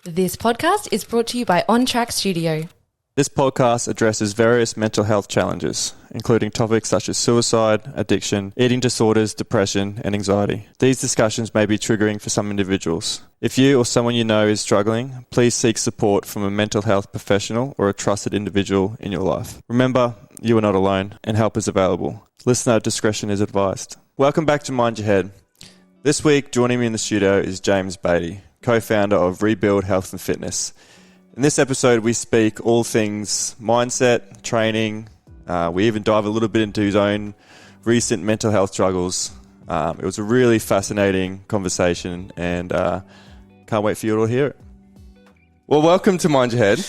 This podcast is brought to you by On Track Studio. This podcast addresses various mental health challenges, including topics such as suicide, addiction, eating disorders, depression, and anxiety. These discussions may be triggering for some individuals. If you or someone you know is struggling, please seek support from a mental health professional or a trusted individual in your life. Remember, you are not alone, and help is available. Listener discretion is advised. Welcome back to Mind Your Head. This week, joining me in the studio is James Batey, co-founder of Rebuild Health and Fitness. In this episode, we speak all things mindset, training. We even dive a little bit into his own recent mental health struggles. It was a really fascinating conversation, and can't wait for you all to hear it. Well, welcome to Mind Your Head.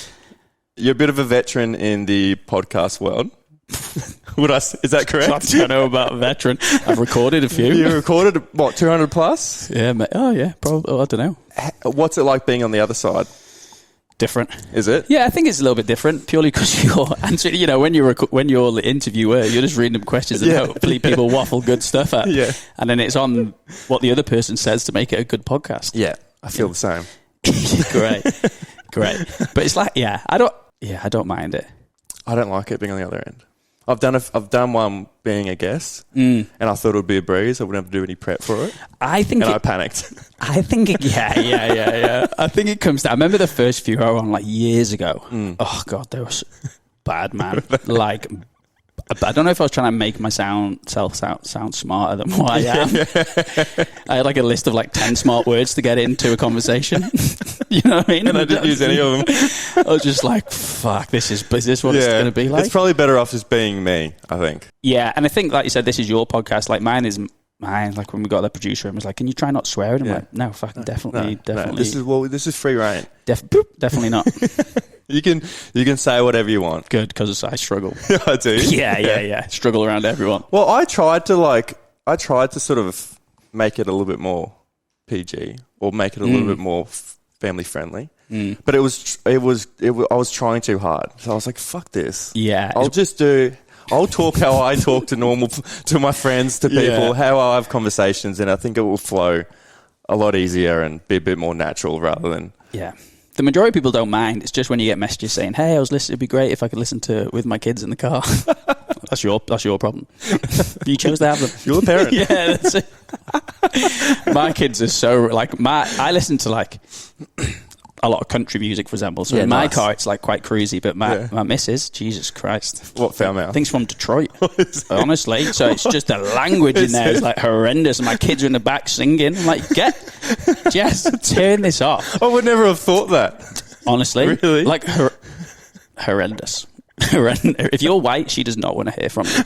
You're a bit of a veteran in the podcast world. Is that correct? I don't know about veteran. I've recorded a few. You recorded, what, 200 plus? Yeah, mate. Oh, yeah, probably. Oh, I don't know. What's it like being on the other side? Different. Is it? Yeah, I think it's a little bit different, purely because you're answering, when you're the interviewer, you're just reading them questions and hopefully people waffle good stuff at. Yeah. And then it's on what the other person says to make it a good podcast. Yeah, I feel the same. Great. But it's like, I don't mind it. I don't like it being on the other end. I've done one being a guest, and I thought it would be a breeze. I wouldn't have to do any prep for it. I panicked. I think I think it comes down. I remember the first few I were on years ago. Oh God, they were bad, man. I don't know if I was trying to make myself sound smarter than what I am. I had a list of 10 smart words to get into a conversation. You know what I mean? And I didn't use any of them. I was just like, fuck, is this what it's going to be like? It's probably better off just being me, I think. Yeah, and I think, like you said, this is your podcast. Mine is mine. When we got the producer and was like, can you try not swear? And I'm like, no, fucking definitely. This is free reign. Definitely not. You can say whatever you want. Good, because I struggle. I do. Yeah. Struggle around everyone. Well, I tried to sort of make it a little bit more PG or make it a little bit more family friendly. But I was trying too hard. So I was like, fuck this. Yeah. I'll talk how I talk to my friends, to people, how I have conversations, and I think it will flow a lot easier and be a bit more natural rather than... Yeah. The majority of people don't mind. It's just when you get messages saying, hey, I was listening, it'd be great if I could listen to it with my kids in the car. That's your problem. You chose to have them. You're a parent. Yeah, that's it. My kids are so... I listen to a lot of country music, for example. So in my car, it's quite cruisy. But my missus, Jesus Christ. What foul mouth? I think it's from Detroit, honestly. So it's just the language in there is horrendous. And my kids are in the back singing. I'm like, Jess, turn this off. I would never have thought that. Honestly. Really? Horrendous. If you're white, she does not want to hear from you.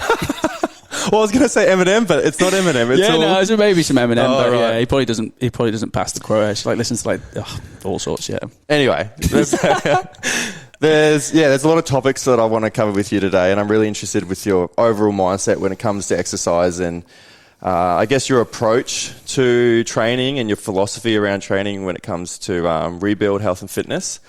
Well, I was going to say Eminem, but it's not Eminem. It's maybe some Eminem, but right. he probably doesn't pass the quota. She listens to all sorts. Yeah. Anyway, there's a lot of topics that I want to cover with you today, and I'm really interested with your overall mindset when it comes to exercise and I guess your approach to training and your philosophy around training when it comes to Rebuild Health and Fitness.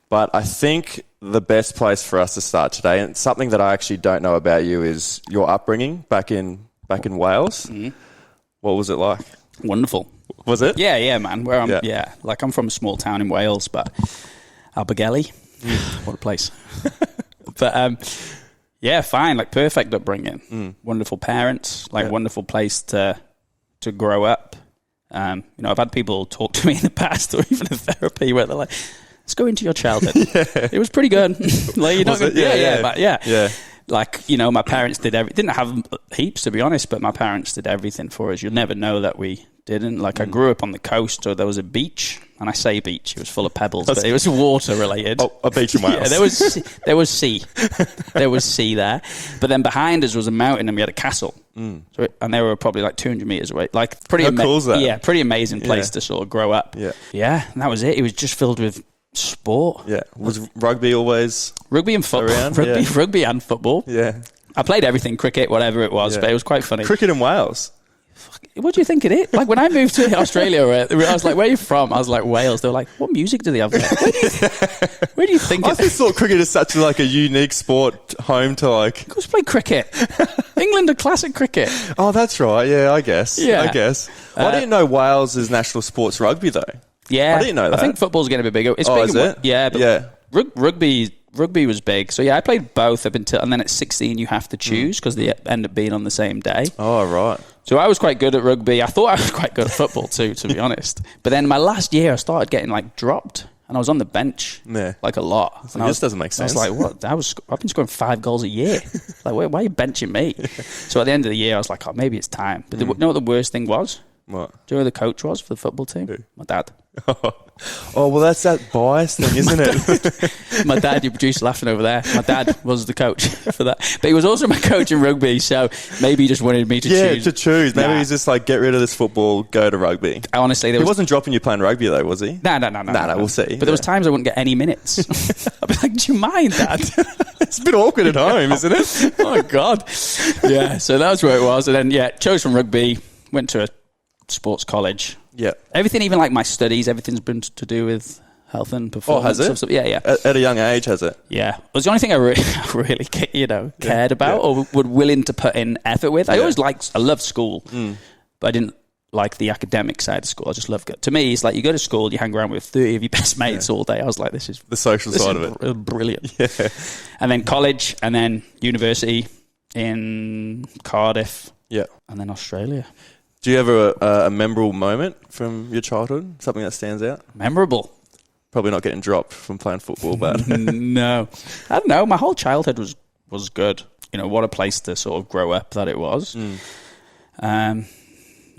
But I think the best place for us to start today, and something that I actually don't know about you, is your upbringing back in Wales. Mm-hmm. What was it like? Wonderful. Was it? Yeah, man. I'm from a small town in Wales, but Abergele, what a place. But fine, perfect upbringing. Wonderful parents, wonderful place to grow up. I've had people talk to me in the past, or even in therapy, where they're like, let's go into your childhood. It was pretty good. My parents did everything. Didn't have heaps, to be honest, but my parents did everything for us. You'll never know that we didn't. I grew up on the coast, so there was a beach, and I say beach, it was full of pebbles, but it was water related. Oh, a beach in Wales. Yeah, there was sea. There was sea there. But then behind us was a mountain, and we had a castle. And they were probably 200 meters away. Pretty How cool is that? Yeah, pretty amazing place to sort of grow up. Yeah, and that was it. It was just filled with sport. Yeah. Was rugby always rugby and football around? Rugby and football. Yeah. I played everything, cricket, whatever it was, but it was quite funny. Cricket in Wales. What do you think it is? When I moved to Australia, I was like, where are you from? I was like, Wales. They were like, what music do they have there? Where do you think I just thought cricket is such a unique sport home to Go play cricket. England are classic cricket. Oh, that's right. Yeah, I guess. I didn't know Wales is national sports rugby though. Yeah. I didn't know that. I think football's getting a bit bigger. It's bigger. Is it? Yeah. But Yeah. Rugby was big. So, yeah, I played both up until... And then at 16, you have to choose because they end up being on the same day. Oh, right. So I was quite good at rugby. I thought I was quite good at football too, to be honest. But then my last year, I started getting, like, dropped. And I was on the bench, like, a lot. So this doesn't make sense. I was like, what? I've been scoring 5 goals a year. Like, why are you benching me? So at the end of the year, I was like, oh, maybe it's time. But you know what the worst thing was? What? Do you know who the coach was for the football team? Who? My dad. Oh, well, that's that bias thing, isn't it? My dad, your producer laughing over there. My dad was the coach for that. But he was also my coach in rugby, so maybe he just wanted me to choose. Yeah, to choose. Maybe he's just like, get rid of this football, go to rugby. Honestly, he wasn't dropping you playing rugby, though, was he? No, we'll see. But there was times I wouldn't get any minutes. I'd be like, do you mind, Dad? It's a bit awkward at home, isn't it? Oh, my God. Yeah, so that was where it was. And then, chose from rugby, went to a sports college. Yeah. Everything, even like my studies, everything's been to do with health and performance. Oh, has it? Stuff. Yeah. At a young age, has it? Yeah. It was the only thing I really cared about or were willing to put in effort with. I loved school, but I didn't like the academic side of school. I just loved it. To me, it's like you go to school, you hang around with 30 of your best mates all day. I was like, this is... The social side of it. Brilliant. Yeah. And then college, and then university in Cardiff. Yeah. And then Australia. Do you have a memorable moment from your childhood? Something that stands out? Memorable? Probably not getting dropped from playing football, but... No. I don't know. My whole childhood was good. You know, what a place to sort of grow up that it was. You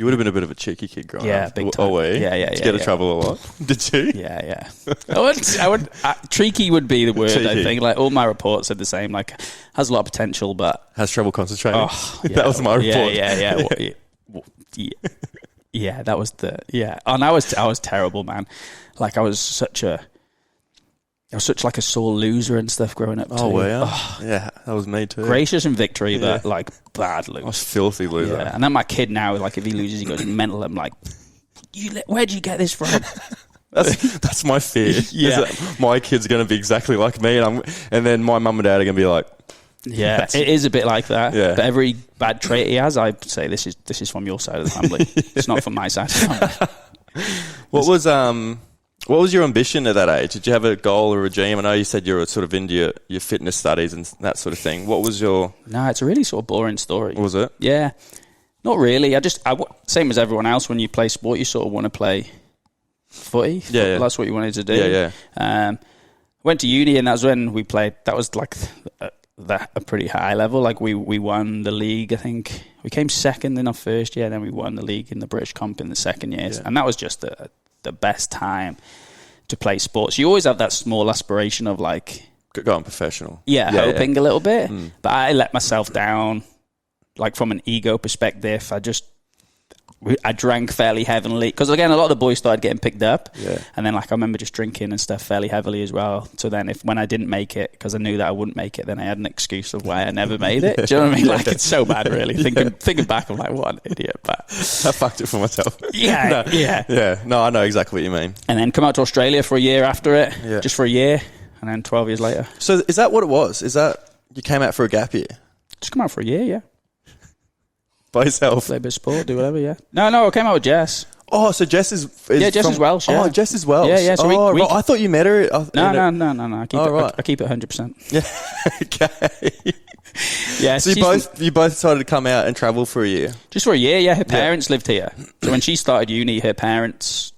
would have been a bit of a cheeky kid growing up. Yeah, big time. Oh, were you? Yeah. Did you get into trouble a lot? Did you? Yeah. I would. Tricky would be the word, Cheeky. I think. Like, all my reports said the same. Like, has a lot of potential, but... Has trouble concentrating. Oh, yeah. That was my report. Yeah. Yeah, that was the... Yeah. And I was terrible, man. Like, I was such like a sore loser and stuff growing up too. Oh, were you? Yeah, that was me too. Gracious in victory, but like bad loser. I was filthy loser. Yeah. And then my kid now, like if he loses, he goes mental. I'm like, where'd you get this from? That's my fear. Yeah. Is that my kid's going to be exactly like me, and then my mum and dad are going to be like, yeah, it is a bit like that. Yeah. But every bad trait he has, I say this is from your side of the family. It's not from my side of the family. What was your ambition at that age? Did you have a goal or a dream? I know you said you were sort of into your fitness studies and that sort of thing. What was your... No, it's a really sort of boring story. Was it? Yeah. Not really. Same as everyone else, when you play sport, you sort of want to play footy. Yeah. That's what you wanted to do. Yeah. Went to uni, and that was when we played. That was like a pretty high level. Like we won the league, I think. We came second in our first year, and then we won the league in the British comp in the second year. Yeah. And that was just the best time to play sports. You always have that small aspiration of like... Going professional. Yeah, hoping a little bit. But I let myself down, like from an ego perspective. I drank fairly heavily. Because again, a lot of the boys started getting picked up. Yeah. And then like I remember just drinking and stuff fairly heavily as well. So then when I didn't make it, because I knew that I wouldn't make it, then I had an excuse of why I never made it. Do you know what I mean? Like it's so bad really. Thinking back, I'm like, what an idiot. But I fucked it for myself. Yeah. Yeah. No, I know exactly what you mean. And then come out to Australia for a year after it. Just for a year. And then 12 years later. So is that what it was? Is that you came out for a gap year? Just come out for a year, yeah. By yourself? Play a bit of sport, do whatever, yeah. No, I came out with Jess. Oh, so Jess is Jess is Welsh, yeah. Oh, Jess is Welsh. Yeah. So right. I thought you met her. No. I keep it 100%. Yeah. Okay. Yeah. So you both decided to come out and travel for a year? Just for a year, yeah. Her parents lived here. So when she started uni, her parents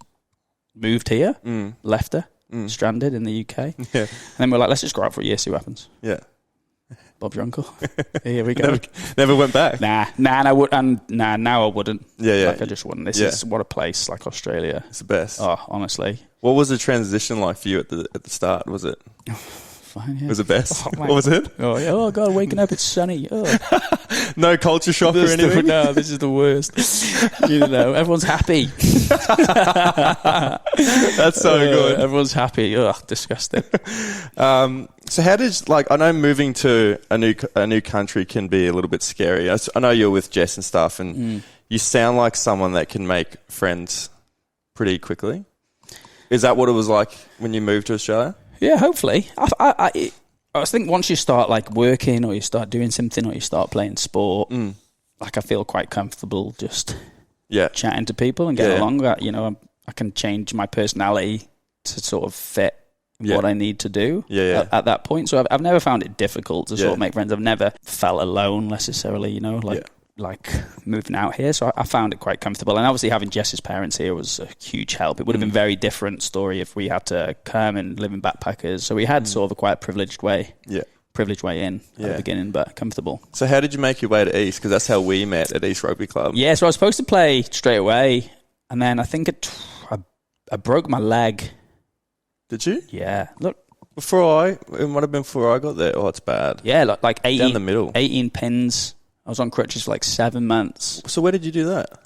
moved here, left her, stranded in the UK. Yeah. And then we're like, let's just go out for a year, see what happens. Yeah. Bob's your uncle. Here we go. Never went back. Nah. Now I wouldn't. Yeah. Like I just wouldn't. This is what a place like Australia. It's the best. Oh, honestly. What was the transition like for you at the start? Was it? Fine. Yeah. Was it best? What was it? Oh yeah. Oh god, waking up it's sunny. Oh. No culture shock or anything. No, this is the worst. Everyone's happy. That's so good. Everyone's happy. Ugh, disgusting. So how did I know moving to a new country can be a little bit scary. I know you're with Jess and stuff, and you sound like someone that can make friends pretty quickly. Is that what it was like when you moved to Australia? Yeah, hopefully. I think once you start like working, or you start doing something, or you start playing sport, like I feel quite comfortable just chatting to people and getting along. I I can change my personality to sort of fit what I need to do at that point. So I've never found it difficult to sort of make friends. I've never felt alone necessarily, you know, like moving out here. So I found it quite comfortable. And obviously having Jess's parents here was a huge help. It would have been a very different story if we had to come and live in backpackers. So we had sort of a quite privileged way in at the beginning, but comfortable. So how did you make your way to East? Because that's how we met at East Rugby Club. Yeah, so I was supposed to play straight away. And then I think I broke my leg. Did you? Yeah. Look. It might have been before I got there. Oh, it's bad. Yeah, like 18, down the middle. 18 pins. I was on crutches for like 7 months. So where did you do that?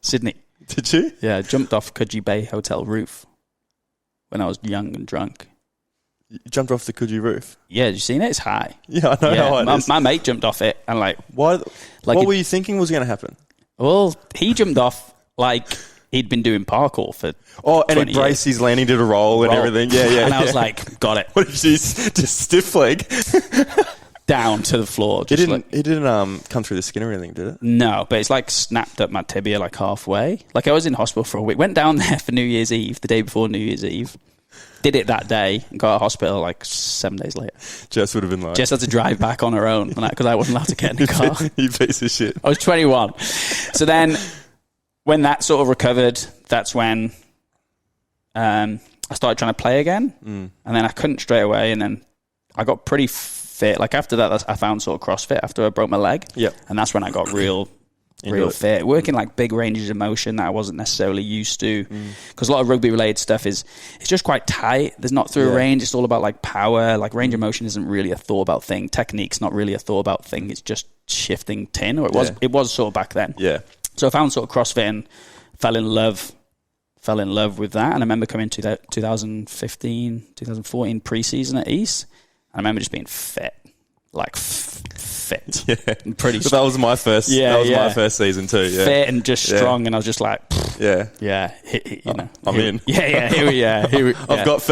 Sydney. Did you? Yeah, I jumped off Coogee Bay Hotel roof when I was young and drunk. You jumped off the Coogee roof? Yeah, did you seen it? It's high. Yeah, I know how it is. My mate jumped off it and like... What were you thinking was going to happen? Well, he jumped off like... He'd been doing parkour for 20 and he braced his landing, did a roll and everything. Yeah. And I was like, got it. What did you just stiff leg? Down to the floor. It didn't come through the skin or anything, did it? No, but it's like snapped up my tibia like halfway. Like I was in hospital for a week. Went down there for New Year's Eve, the day before New Year's Eve. Did it that day and got out of hospital like 7 days later. Jess would have been like... Jess had to drive back on her own because I wasn't allowed to get in the car. You piece of shit. I was 21. So then... When that sort of recovered, that's when I started trying to play again. And then I couldn't straight away. And then I got pretty fit. Like after that, I found sort of CrossFit after I broke my leg. Yep. And that's when I got real fit. Working like big ranges of motion that I wasn't necessarily used to. Because a lot of rugby related stuff it's just quite tight. There's not through a range. It's all about like power. Like range of motion isn't really a thought about thing. Technique's not really a thought about thing. It's just shifting tin. Or it was sort of back then. Yeah. So I found sort of CrossFit and fell in love with that. And I remember coming to 2015, 2014 pre-season at East. And I remember just being fit, like fit. Yeah. Pretty but that was my first my first season too. Yeah. Fit and just strong. And I was just like, Yeah, you know, I'm in. Yeah. I've got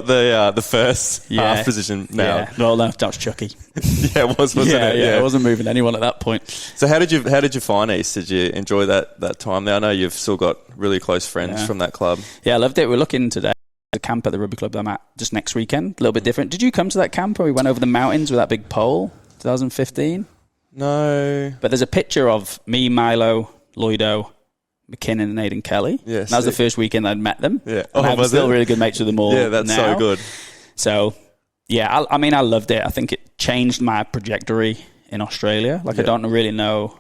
the first half position now. Yeah. Well, that was Chucky. Yeah, it wasn't it? Yeah, I wasn't moving anyone at that point. So how did you find East? Did you enjoy that time there? I know you've still got really close friends from that club. Yeah, I loved it. We're looking today. The camp at the rugby club that I'm at just next weekend. A little bit different. Did you come to that camp where we went over the mountains with that big pole? 2015? No. But there's a picture of me, Milo, Lloydo, McKinnon and Aidan Kelly. Yes. That was the first weekend I'd met them. Yeah. And I'm still really good mates with them all. Yeah, that's now. so good. So, yeah, I mean, I loved it. I think it changed my trajectory in Australia. Like, I don't really know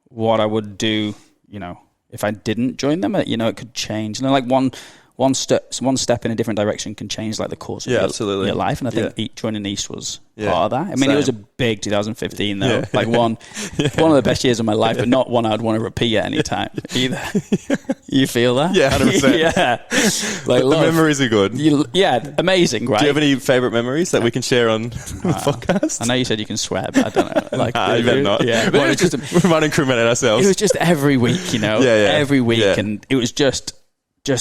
what I would do, you know, if I didn't join them. You know, it could change. And then, like, one step in a different direction can change like the course of your life, and I think joining East was part of that. I mean, it was a big 2015 though, like one of the best years of my life, but not one I'd want to repeat at any time either. You feel that? Yeah, 100%. Yeah, like the memories are good. Amazing, right? Do you have any favourite memories that we can share on the podcast? I know you said you can swear, but I don't know. Like, you better not. Yeah, we might incriminate ourselves. It was just every week, you know, every week, Yeah. and it was just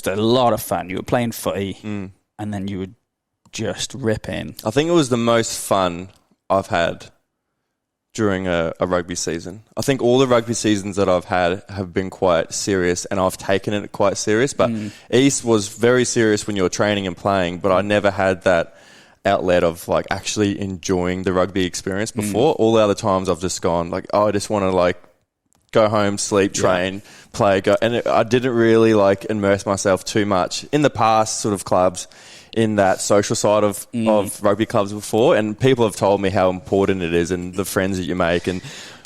a lot of fun. You were playing footy, and then you would just rip in. I think it was the most fun I've had during a rugby season. I think all the rugby seasons that I've had have been quite serious, and I've taken it quite serious. But East was very serious when you were training and playing, but I never had that outlet of like actually enjoying the rugby experience before. All the other times I've just gone like, oh, I just want to like go home, sleep, train, play, go. And I didn't really like immerse myself too much in the past sort of clubs in that social side of rugby clubs before. And people have told me how important it is and the friends that you make. And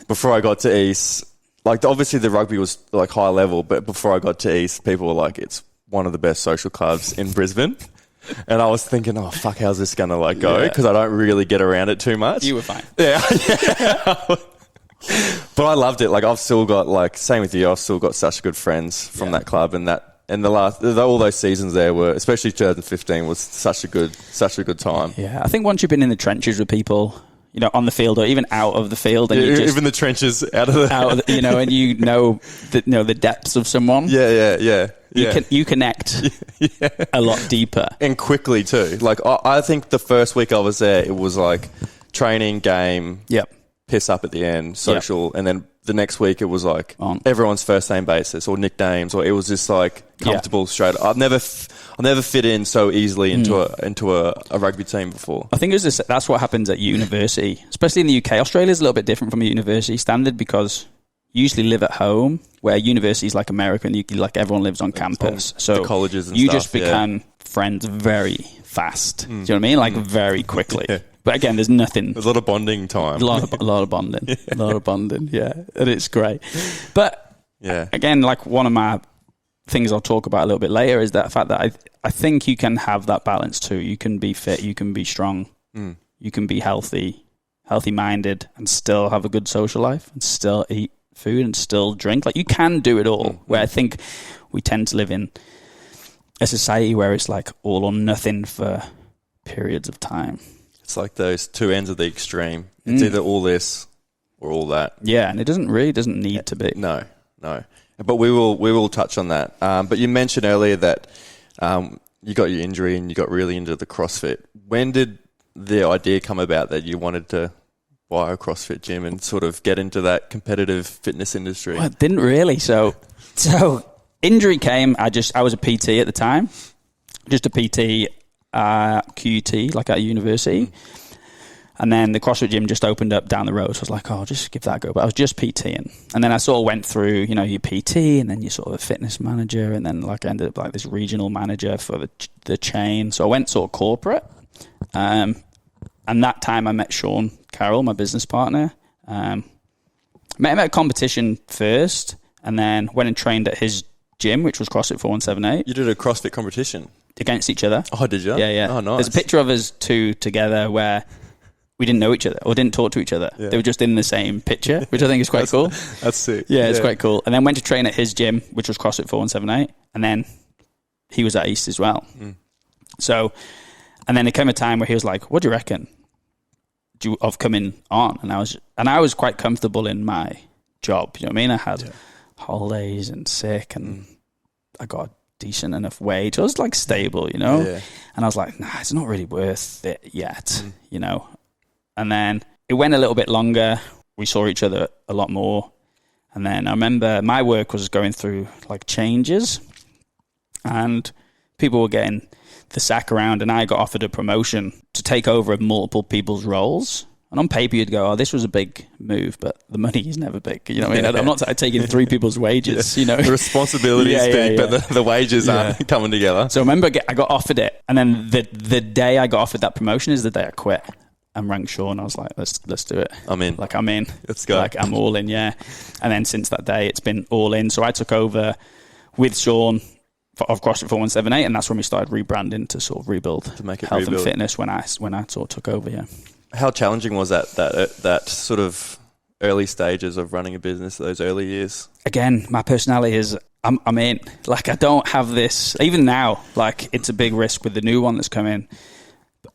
before I got to East, like obviously the rugby was like high level, but before I got to East, people were like, it's one of the best social clubs in Brisbane. And I was thinking, oh, fuck, how's this going to like go? Because I don't really get around it too much. You were fine. Yeah. But I loved it. Like I've still got like same with you. I've still got such good friends from that club, and all those seasons there were, especially 2015, was such a good time. Yeah, I think once you've been in the trenches with people, you know, on the field or even out of the field, and you just, even the trenches out of the you know, and you know the depths of someone. Yeah. You connect a lot deeper and quickly too. Like I think the first week I was there, it was like training, game. Yep. piss up at the end, social, and then the next week it was like everyone's first name basis or nicknames, or it was just like comfortable straight. I've never fit in so easily into a rugby team before. I think that's what happens at university, especially in the UK. Australia's a little bit different from a university standard because you usually live at home, where university is like America, and like everyone lives on campus. So the colleges and you stuff, just become friends very fast. Do you know what I mean? Like very quickly. But again, there's nothing. There's a lot of bonding time. A lot of bonding. A lot of bonding. Yeah, and it's great. But again, like one of my things I'll talk about a little bit later is that fact that I think you can have that balance too. You can be fit. You can be strong. You can be healthy-minded, and still have a good social life, and still eat food, and still drink. Like you can do it all. Where I think we tend to live in a society where it's like all or nothing for periods of time. It's like those two ends of the extreme. It's either all this or all that. Yeah, and it doesn't need to be. No. But we will touch on that. But you mentioned earlier that you got your injury and you got really into the CrossFit. When did the idea come about that you wanted to buy a CrossFit gym and sort of get into that competitive fitness industry? Well, it didn't really. So injury came. I was a PT at the time, just a PT, QT, like at university. And then the CrossFit gym just opened up down the road. So I was like, I'll just give that a go. But I was just PTing. And then I sort of went through, your PT, and then you're sort of a fitness manager, and then like I ended up like this regional manager for the chain. So I went sort of corporate. And that time I met Sean Carroll, my business partner. Met him at a competition first, and then went and trained at his gym, which was CrossFit 4178. You did a CrossFit competition? Against each other. Oh, did you? Yeah. Oh, nice. There's a picture of us two together where we didn't know each other or didn't talk to each other. Yeah. They were just in the same picture, which I think is quite cool. That's sick. Yeah, it's quite cool. And then went to train at his gym, which was CrossFit 4178. And then he was at East as well. So, and then there came a time where he was like, what do you reckon of coming on? And I was quite comfortable in my job. You know what I mean? I had holidays and sick, and I got a decent enough wage. I was like stable, And I was like, nah, it's not really worth it yet, And then it went a little bit longer. We saw each other a lot more. And then I remember my work was going through like changes, and people were getting the sack around, and I got offered a promotion to take over multiple people's roles. And on paper, you'd go, oh, this was a big move, but the money is never big. You know what I mean? I'm not taking 3 people's wages, The responsibility is big, but the wages aren't coming together. So I remember I got offered it. And then the day I got offered that promotion is the day I quit and rang Sean. I was like, let's do it. I'm in. Like, I'm in. Let's go. Like, I'm all in, yeah. And then since that day, it's been all in. So I took over with Sean of CrossFit 4178, and that's when we started rebranding to sort of rebuild to make it health and fitness when I sort of took over, yeah. How challenging was that sort of early stages of running a business, those early years? Again, my personality is I'm in. Like, I don't have this, even now, like, it's a big risk with the new one that's come in.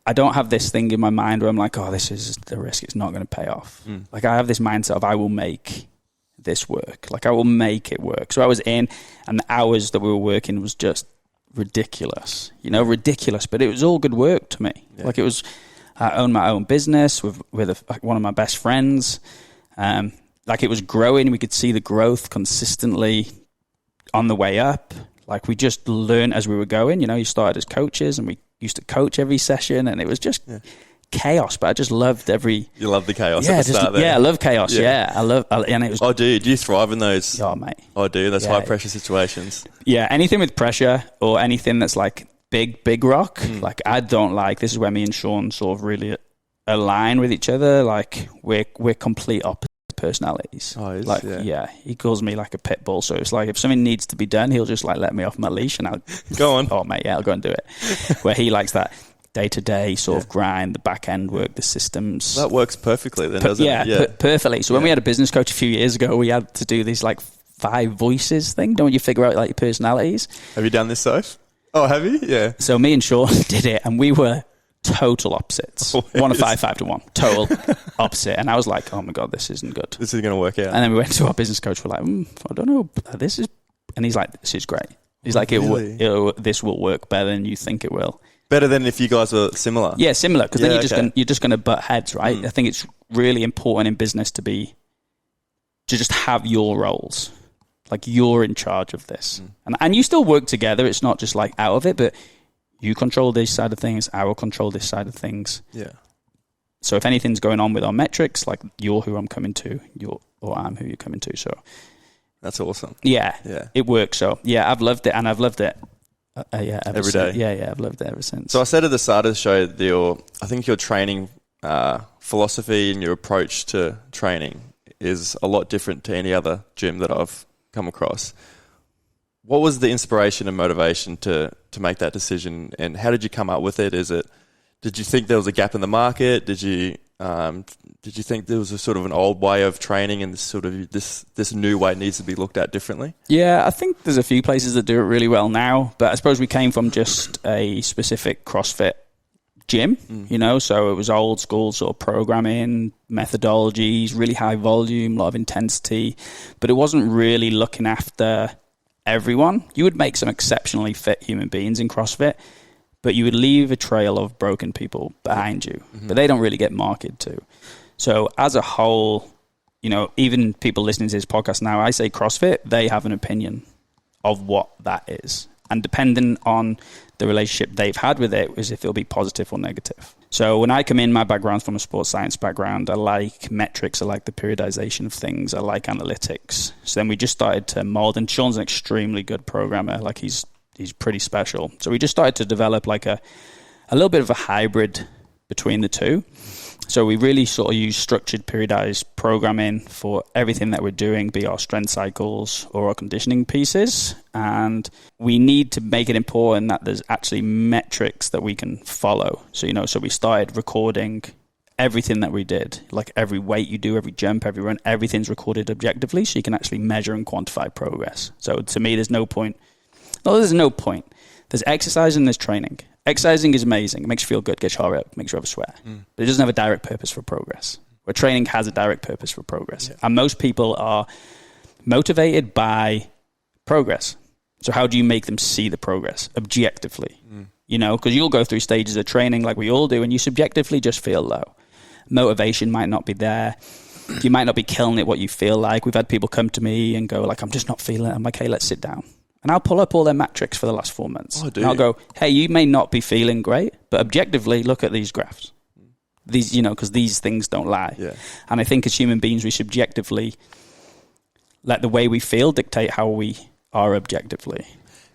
I don't have this thing in my mind where I'm like, oh, this is the risk, it's not going to pay off. Like, I have this mindset of I will make this work. Like, I will make it work. So I was in, and the hours that we were working was just ridiculous. Ridiculous, but it was all good work to me. Yeah. Like, it was, I own my own business with one of my best friends. Like, it was growing. We could see the growth consistently on the way up. Like, we just learned as we were going. You started as coaches, and we used to coach every session, and it was just chaos. But I just loved every. You love the chaos at the start there. Yeah, I love chaos. Yeah, and it was. Oh, dude, do you thrive in those? Oh, mate. Oh, dude, that's high pressure situations. Yeah, anything with pressure or anything that's like big rock. Like, I don't like. This is where me and Sean sort of really align with each other. Like, we're complete opposite personalities. Oh, like, he calls me like a pit bull. So it's like, if something needs to be done, he'll just like let me off my leash, and I'll go on. Oh, mate, I'll go and do it. Where he likes that day-to-day sort of grind, the back-end work, the systems. That works perfectly then, doesn't it? Yeah, perfectly. So when we had a business coach a few years ago, we had to do this like 5 voices thing. Don't you figure out like your personalities? Have you done this, Soph? Oh, have you? Yeah. So me and Sean did it, and we were total opposites. 1 to 5, 5 to 1. Total opposite. And I was like, oh my God, this isn't good. This isn't going to work out. And then we went to our business coach. We're like, I don't know. And he's like, this is great. He's like, Really? this will work better than you think it will. Better than if you guys were similar. Yeah, similar, because then Yeah, you're just going to butt heads, right? I think it's really important in business to just have your roles. Like, you're in charge of this. And you still work together. It's not just like out of it, but you control this side of things, I will control this side of things. Yeah. So if anything's going on with our metrics, like, you're who I'm coming to, or I'm who you're coming to. So that's awesome. Yeah. It works. So yeah, I've loved it, and I've loved it. Every day. Yeah, I've loved it ever since. So I said at the start of the show that I think your training philosophy and your approach to training is a lot different to any other gym that I've come across. What was the inspiration and motivation to make that decision, and how did you come up with it? Did you think there was a gap in the market? Did you think there was a sort of an old way of training, and this new way needs to be looked at differently? Yeah, I think there's a few places that do it really well now, but I suppose we came from just a specific CrossFit gym, so it was old school sort of programming, methodologies, really high volume, a lot of intensity, but it wasn't really looking after everyone. You would make some exceptionally fit human beings in CrossFit, but you would leave a trail of broken people behind you, but they don't really get marketed to. So as a whole, even people listening to this podcast now, I say CrossFit, they have an opinion of what that is. And depending on the relationship they've had with it, is if it'll be positive or negative. So when I come in, my background's from a sports science background. I like metrics. I like the periodization of things. I like analytics. So then we just started to mold, and Sean's an extremely good programmer. Like, he's pretty special. So we just started to develop like a little bit of a hybrid between the two. So we really sort of use structured periodized programming for everything that we're doing, be our strength cycles or our conditioning pieces. And we need to make it important that there's actually metrics that we can follow. So, so we started recording everything that we did, like every weight you do, every jump, every run, everything's recorded objectively, so you can actually measure and quantify progress. So to me, there's no point. There's exercise and there's training. Exercising is amazing. It makes you feel good, gets your heart up, makes you have a sweat. But it doesn't have a direct purpose for progress. Where training has a direct purpose for progress. Yeah. And most people are motivated by progress. So how do you make them see the progress objectively? Because you'll go through stages of training like we all do, and you subjectively just feel low. Motivation might not be there. You might not be killing it what you feel like. We've had people come to me and go like, I'm just not feeling it. I'm like, hey, let's sit down. And I'll pull up all their metrics for the last 4 months. And I'll go, hey, you may not be feeling great, but objectively, look at these graphs. These, because these things don't lie. Yeah. And I think as human beings, we subjectively let the way we feel dictate how we are objectively.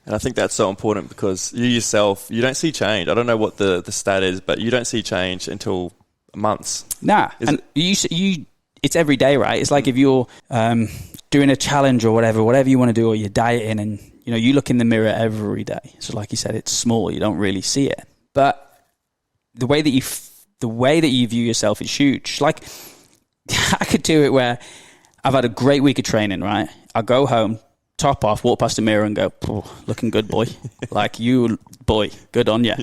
And I think that's so important, because you yourself, you don't see change. I don't know what the stat is, but you don't see change until months. Nah. It's every day, right? It's like if you're doing a challenge or whatever you want to do, or you're dieting, and you look in the mirror every day. So like you said, it's small. You don't really see it. But the way that you view yourself is huge. Like, I could do it where I've had a great week of training, right? I'll go home, top off, walk past the mirror and go, looking good, boy. Like, you, boy, good on you.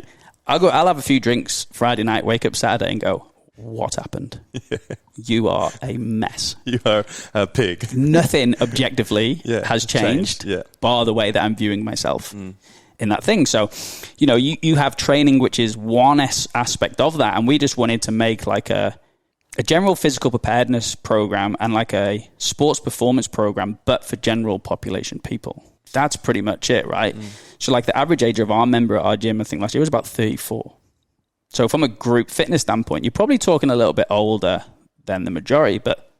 I'll have a few drinks Friday night, wake up Saturday and go, what happened? Yeah. You are a mess. You are a pig. Nothing objectively has changed, bar the way that I'm viewing myself in that thing. So, you have training, which is one aspect of that. And we just wanted to make like a general physical preparedness program and like a sports performance program, but for general population people. That's pretty much it, right? So like the average age of our member at our gym, I think last year was about 34. So from a group fitness standpoint, you're probably talking a little bit older than the majority, but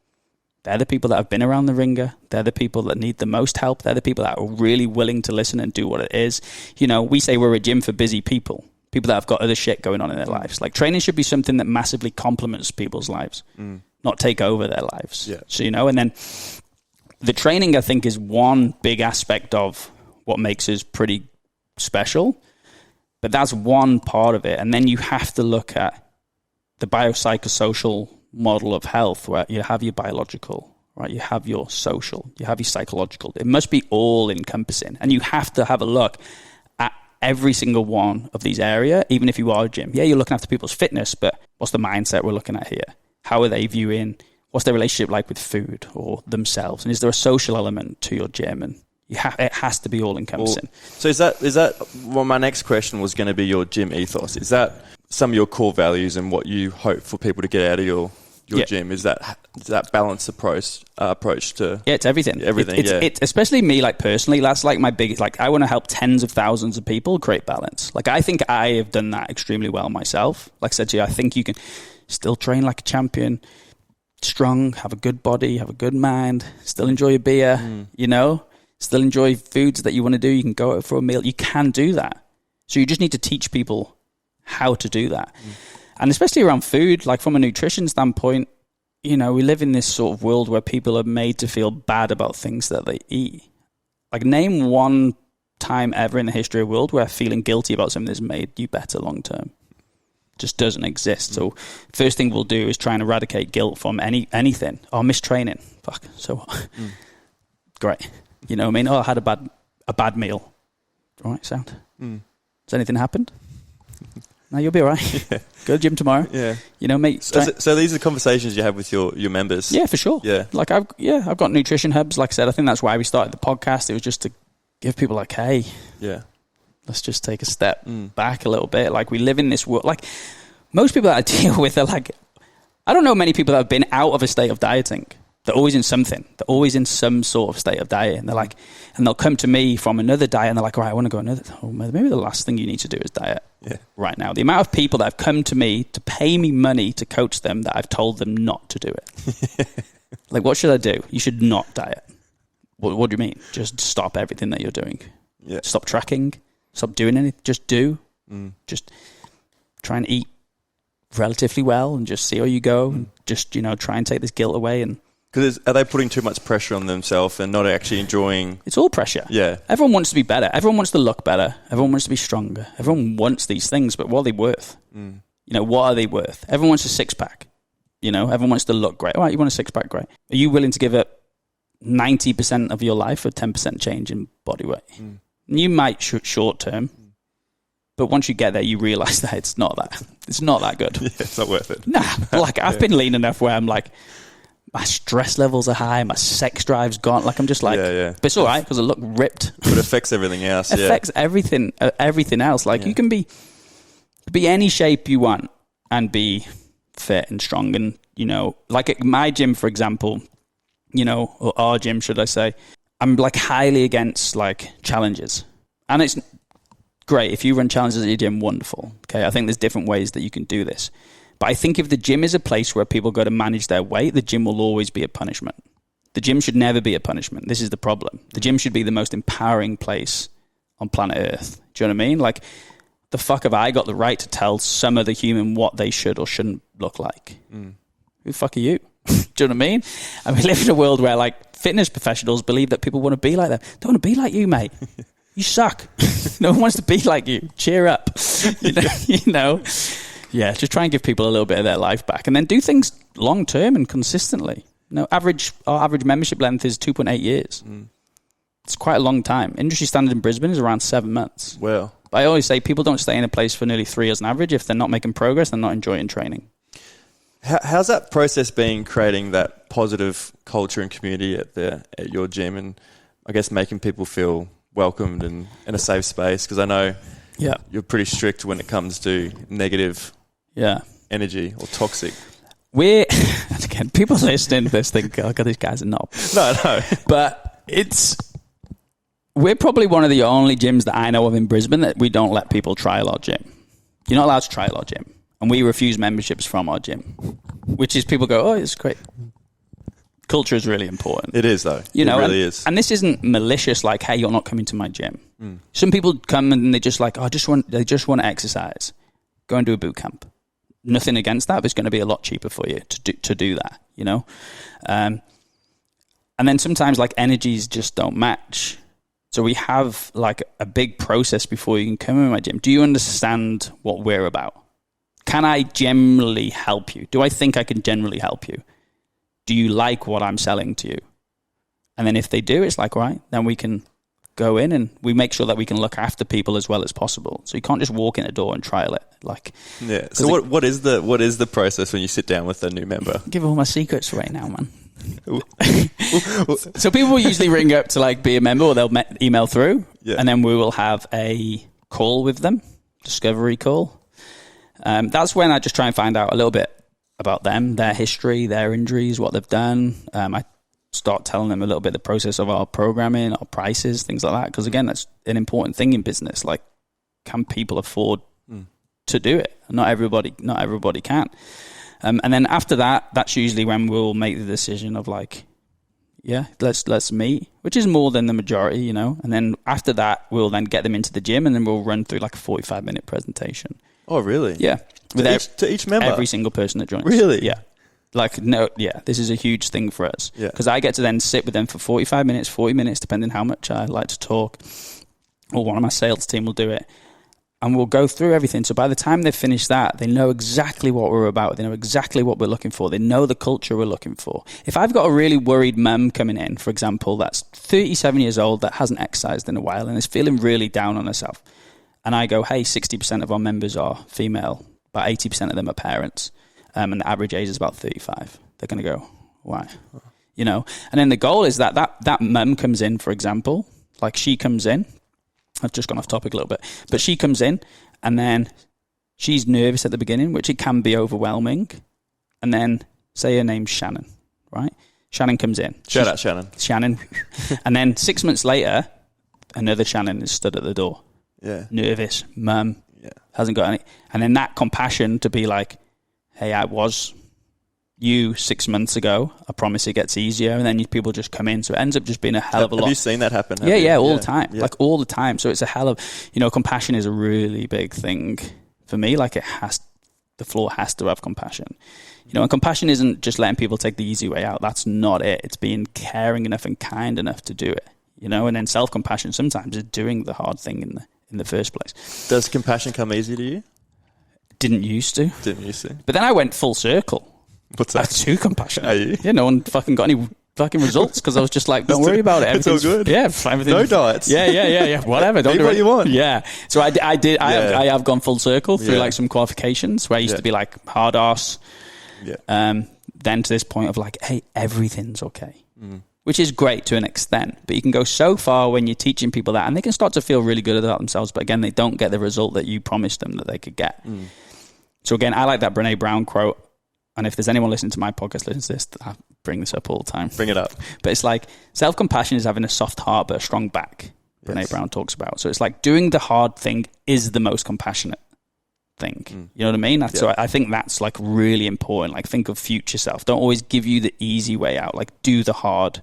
they're the people that have been around the ringer. They're the people that need the most help. They're the people that are really willing to listen and do what it is. We say we're a gym for busy people that have got other shit going on in their lives. Like, training should be something that massively complements people's lives, not take over their lives. Yeah. So, and then the training, I think, is one big aspect of what makes us pretty special. But that's one part of it. And then you have to look at the biopsychosocial model of health, where you have your biological, right? You have your social, you have your psychological. It must be all encompassing. And you have to have a look at every single one of these areas, even if you are a gym. Yeah, you're looking after people's fitness, but what's the mindset we're looking at here? How are they viewing? What's their relationship like with food or themselves? And is there a social element to your gym? And, It has to be all encompassing. So is that well, my next question was going to be your gym ethos. Is that some of your core values and what you hope for people to get out of your gym? Is that balanced approach to it's everything. It's especially me, like personally, that's like my biggest, like I want to help tens of thousands of people create balance. Like I think I have done that extremely well myself. Like I said to you, I think you can still train like a champion, strong, have a good body, have a good mind, still enjoy a beer, still enjoy foods that you want to do. You can go out for a meal. You can do that. So you just need to teach people how to do that. And especially around food, like from a nutrition standpoint, we live in this sort of world where people are made to feel bad about things that they eat. Like name one time ever in the history of the world where feeling guilty about something has made you better long term. Just doesn't exist. So first thing we'll do is try and eradicate guilt from anything. Oh, mistraining. Fuck. So what? Great. You know what I mean? Oh, I had a bad meal. All right, sound. Has anything happened? No, you'll be all right. Yeah. Go to the gym tomorrow. Yeah. Mate. So these are conversations you have with your members? Yeah, for sure. Yeah. Like I've got nutrition hubs. Like I said, I think that's why we started the podcast. It was just to give people like, hey, let's just take a step back a little bit. Like we live in this world. Like most people that I deal with are like, I don't know many people that have been out of a state of dieting. They're always in something. They're always in some sort of state of diet. And they're like, and they'll come to me from another diet and they're like, all right, I want to go another. Oh, maybe the last thing you need to do is diet right now. The amount of people that have come to me to pay me money to coach them that I've told them not to do it. Like, what should I do? You should not diet. What do you mean? Just stop everything that you're doing. Yeah. Stop tracking. Stop doing anything. Just do. Just try and eat relatively well and just see how you go. And just, try and take this guilt away. And because are they putting too much pressure on themselves and not actually enjoying? It's all pressure. Yeah. Everyone wants to be better. Everyone wants to look better. Everyone wants to be stronger. Everyone wants these things, but what are they worth? What are they worth? Everyone wants a six-pack. Everyone wants to look great. All right, you want a six-pack? Great. Are you willing to give up 90% of your life for 10% change in body weight? You might short-term, but once you get there, you realize that it's not that good. Yeah, it's not worth it. Nah. Like, I've been lean enough where I'm like, my stress levels are high, my sex drive's gone. Like, I'm just like, but it's all right because I look ripped. But it affects everything else. It affects everything else. Like, you can be any shape you want and be fit and strong. And, like at my gym, for example, or our gym, should I say, I'm like highly against like challenges. And it's great. If you run challenges at your gym, wonderful. Okay. I think there's different ways that you can do this. But I think if the gym is a place where people go to manage their weight, the gym will always be a punishment. The gym should never be a punishment. This is the problem. The gym should be the most empowering place on planet Earth. Do you know what I mean? Like, the fuck have I got the right to tell some other human what they should or shouldn't look like? Who the fuck are you? Do you know what I mean? And we live in a world where, like, fitness professionals believe that people want to be like them. Don't want to be like you, mate. You suck. No one wants to be like you. Cheer up. Yeah, just try and give people a little bit of their life back, and then do things long term and consistently. Our average membership length is 2.8 years. It's quite a long time. Industry standard in Brisbane is around 7 months. Well, I always say people don't stay in a place for nearly 3 years on average if they're not making progress and not enjoying training. How's that process been, creating that positive culture and community at your gym, and I guess making people feel welcomed and in a safe space? Because I know you're pretty strict when it comes to negative energy or toxic. Again, people listening to this think, oh God, these guys are knob. No. But we're probably one of the only gyms that I know of in Brisbane that we don't let people trial our gym. You're not allowed to trial our gym. And we refuse memberships from our gym, which is people go, oh, it's great. Culture is really important. It is, though. It really is. And this isn't malicious, like, hey, you're not coming to my gym. Some people come and they just like, they just want to exercise. Go and do a boot camp. Nothing against that, but it's going to be a lot cheaper for you to do that, And then sometimes, like, energies just don't match. So we have, like, a big process before you can come in my gym. Do you understand what we're about? Can I generally help you? Do I think I can generally help you? Do you like what I'm selling to you? And then if they do, it's like, all right, then we can go in and we make sure that we can look after people as well as possible. So you can't just walk in a door and trial it. So what is the process when you sit down with a new member? Give all my secrets right now, man. So people will usually ring up to like be a member, or they'll email through, and then we will have a call with them, discovery call. That's when I just try and find out a little bit about them, their history, their injuries, what they've done. I start telling them a little bit the process of our programming, our prices, things like that. Because again, that's an important thing in business. Like, can people afford to do it? Not everybody can. And then after that, that's usually when we'll make the decision of like, yeah, let's meet, which is more than the majority, you know. And then after that, we'll then get them into the gym, and then we'll run through like a 45-minute presentation. Oh, really? Yeah. To each member? Every single person that joins. Really? Yeah. Like, no, yeah, this is a huge thing for us. Yeah. Because I get to then sit with them for 45 minutes, 40 minutes, depending how much I like to talk. Or one of my sales team will do it. And we'll go through everything. So by the time they've finished that, they know exactly what we're about. They know exactly what we're looking for. They know the culture we're looking for. If I've got a really worried mum coming in, for example, that's 37 years old, that hasn't exercised in a while and is feeling really down on herself, and I go, hey, 60% of our members are female, about 80% of them are parents, and the average age is about 35. They're going to go, why? You know? And then the goal is that mum comes in, for example, like she comes in, I've just gone off topic a little bit, but she comes in and then she's nervous at the beginning, which it can be overwhelming. And then say her name's Shannon, right? Shannon comes in. Shout out Shannon. Shannon. And then 6 months later, another Shannon is stood at the door. Yeah. Nervous, mum, hasn't got any. And then that compassion to be like, hey, I was you 6 months ago. I promise it gets easier. And then people just come in. So it ends up just being a hell of a lot. Have you seen that happen? Yeah, all the time. Yeah. Like all the time. So it's a hell of, compassion is a really big thing for me. Like the floor has to have compassion. And compassion isn't just letting people take the easy way out. That's not it. It's being caring enough and kind enough to do it. And then self-compassion sometimes is doing the hard thing in the first place. Does compassion come easy to you? Didn't used to. But then I went full circle. What's that? Too compassionate. Are you? Yeah, no one fucking got any fucking results because I was just like, don't worry about it. It's all good. Yeah, everything. No diets. Yeah. Whatever. Don't do what you want. Yeah. So I did. I have gone full circle through like some qualifications where I used to be like hard ass. Yeah. Then to this point of like, hey, everything's okay. Which is great to an extent, but you can go so far when you're teaching people that, and they can start to feel really good about themselves, but again, they don't get the result that you promised them that they could get. So again, I like that Brene Brown quote, and if there's anyone listening to my podcast, listen to this, I bring this up all the time. Bring it up. But it's like, self-compassion is having a soft heart but a strong back, Brene Brown talks about. So it's like doing the hard thing is the most compassionate thing. You know what I mean? So I think that's like really important. Like, think of future self. Don't always give you the easy way out. Like, do the hard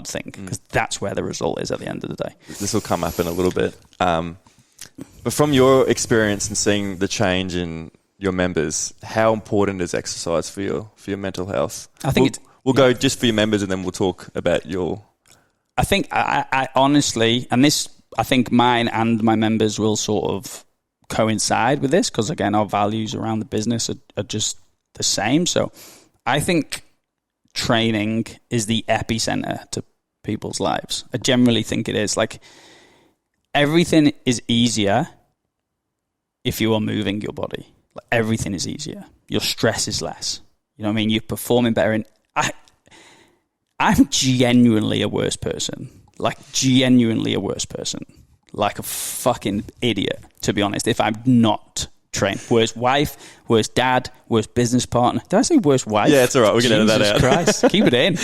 thing, because that's where the result is at the end of the day. This will come up in a little bit. But from your experience and seeing the change in your members, how important is exercise for your mental health? I think we'll go just for your members, and then we'll talk about your... I think I honestly, and this, I think mine and my members will sort of coincide with this, because again, our values around the business are just the same. So I think training is the epicenter to people's lives. I generally think it is. Like, everything is easier if you are moving your body. Like, everything is easier. Your stress is less. You know what I mean? You're performing better. And I'm genuinely a worse person. Like, genuinely a worse person. Like a fucking idiot, to be honest, if I'm not trained. Worst wife, worst dad, worst business partner. Did I say worst wife? Yeah, it's all right. We can edit that out. Christ. Keep it in.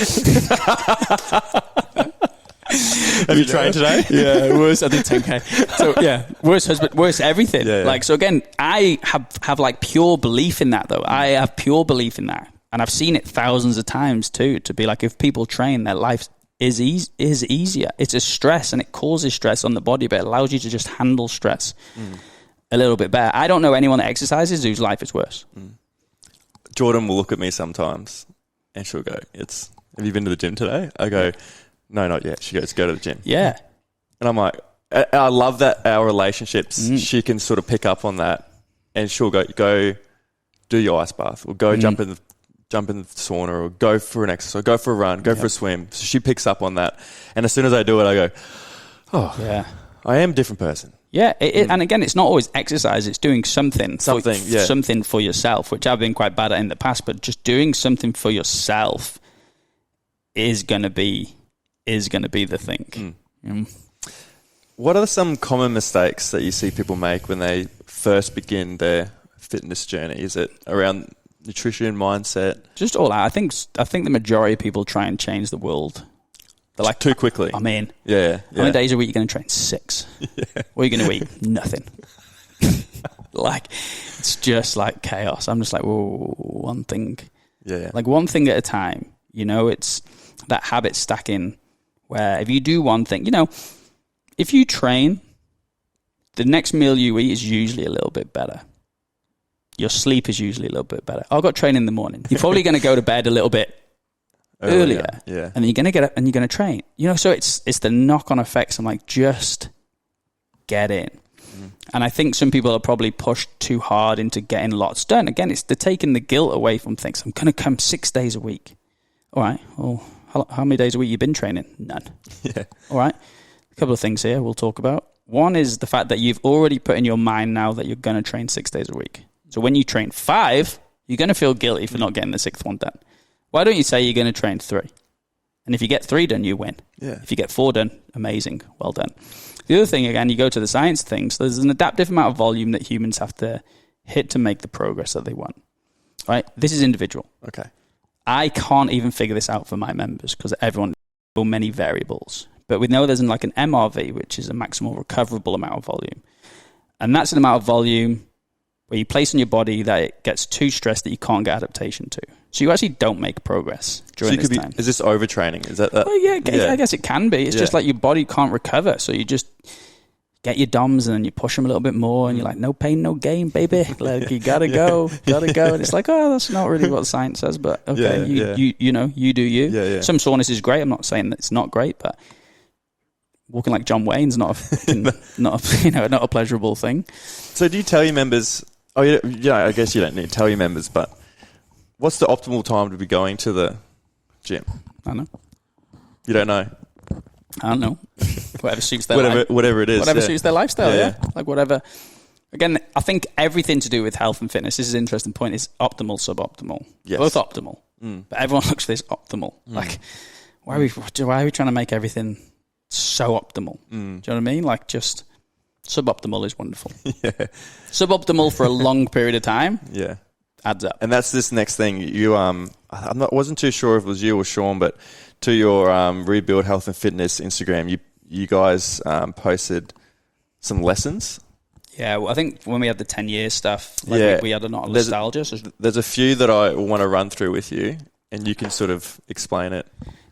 Have you trained today? Yeah, worse. I did 10K. So yeah, worse husband, worse everything. Yeah. Like, so again, I have like pure belief in that though. I have pure belief in that. And I've seen it thousands of times too, to be like, if people train, their life is easier. It's a stress, and it causes stress on the body, but it allows you to just handle stress a little bit better. I don't know anyone that exercises whose life is worse. Jordan will look at me sometimes and she'll go, have you been to the gym today? I go, no, not yet. She goes, go to the gym. Yeah. And I'm like, I love that our relationships, she can sort of pick up on that, and she'll go do your ice bath, or go jump in the sauna, or go for an exercise, or go for a run, go for a swim. So she picks up on that. And as soon as I do it, I go, oh, yeah, I am a different person. Yeah. And again, it's not always exercise. It's doing something for yourself, which I've been quite bad at in the past, but just doing something for yourself is going to be the thing. What are some common mistakes that you see people make when they first begin their fitness journey? Is it around nutrition, mindset? Just all out. I think the majority of people try and change the world. They're like, too quickly. I'm in. Yeah. How many days a week are you going to train? 6. Yeah. What are you going to eat? Nothing. Like, it's just like chaos. I'm just like, whoa, one thing. Yeah. Like one thing at a time. You know, it's that habit stacking where if you do one thing, you know, if you train, the next meal you eat is usually a little bit better. Your sleep is usually a little bit better. I've got training in the morning. You're probably going to go to bed a little bit earlier. Yeah. And then you're going to get up and you're going to train. You know, so it's the knock-on effects. I'm like, just get in. And I think some people are probably pushed too hard into getting lots done. Again, they're taking the guilt away from things. I'm going to come 6 days a week. All right. Well, how many days a week you been training? None. Yeah. All right. A couple of things here we'll talk about. One is the fact that you've already put in your mind now that you're going to train 6 days a week. So when you train 5, you're going to feel guilty for not getting the 6th one done. Why don't you say you're going to train 3? And if you get 3 done, you win. Yeah. If you get 4 done, amazing. Well done. The other thing, again, you go to the science things. There's an adaptive amount of volume that humans have to hit to make the progress that they want. Right? This is individual. Okay. I can't even figure this out for my members because everyone has so many variables. But we know there's like an MRV, which is a maximal recoverable amount of volume. And that's an amount of volume where you place on your body that it gets too stressed that you can't get adaptation to. So you actually don't make progress during this time. Is this overtraining? Is that? Well, yeah, I guess it can be. It's just like your body can't recover. So you just get your DOMs and then you push them a little bit more and you're like, no pain, no gain, baby. Like, you gotta go. And it's like, oh, that's not really what the science says, but okay, you know, you do you. Yeah. Some soreness is great. I'm not saying that it's not great, but walking like John Wayne's not a pleasurable thing. So do you tell your members, I guess you don't need to tell your members, but what's the optimal time to be going to the gym? I don't know. You don't know? I don't know. Whatever suits their whatever it is. Whatever suits their lifestyle, yeah. Like whatever. Again, I think everything to do with health and fitness, this is an interesting point, is optimal, suboptimal. Yes. Both optimal. But everyone looks for this optimal. Like, why are we trying to make everything so optimal? Do you know what I mean? Like, just suboptimal is wonderful. Yeah. Suboptimal for a long period of time. Yeah. Adds up. And that's this next thing. You, wasn't too sure if it was you or Sean, but to your Rebuild Health and Fitness Instagram, you guys posted some lessons. Yeah, well, I think when we had the 10 years stuff, we had a lot of nostalgia. There's a few that I want to run through with you, and you can sort of explain it.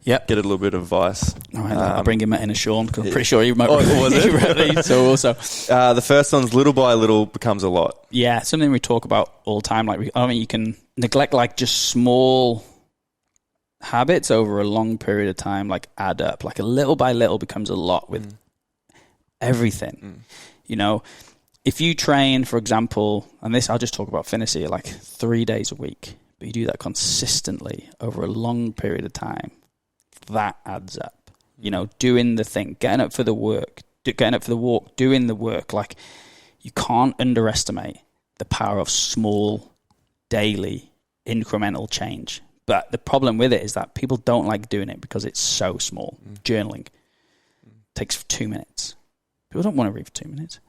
Yep. Get a little bit of advice. All right, I'll bring him in a Sean, because I'm pretty sure he might was it? So also, the first one's little by little becomes a lot. Yeah, something we talk about all the time. Like, you can neglect like just small habits over a long period of time, like add up. Like a little by little becomes a lot with everything. You know, if you train, for example, and this I'll just talk about fitness here, like 3 days a week, but you do that consistently over a long period of time, that adds up. You know, doing the thing, getting up for the work, getting up for the walk, doing the work. Like, you can't underestimate the power of small, daily, incremental change. But the problem with it is that people don't like doing it because it's so small. Journaling takes 2 minutes. People don't want to read for 2 minutes.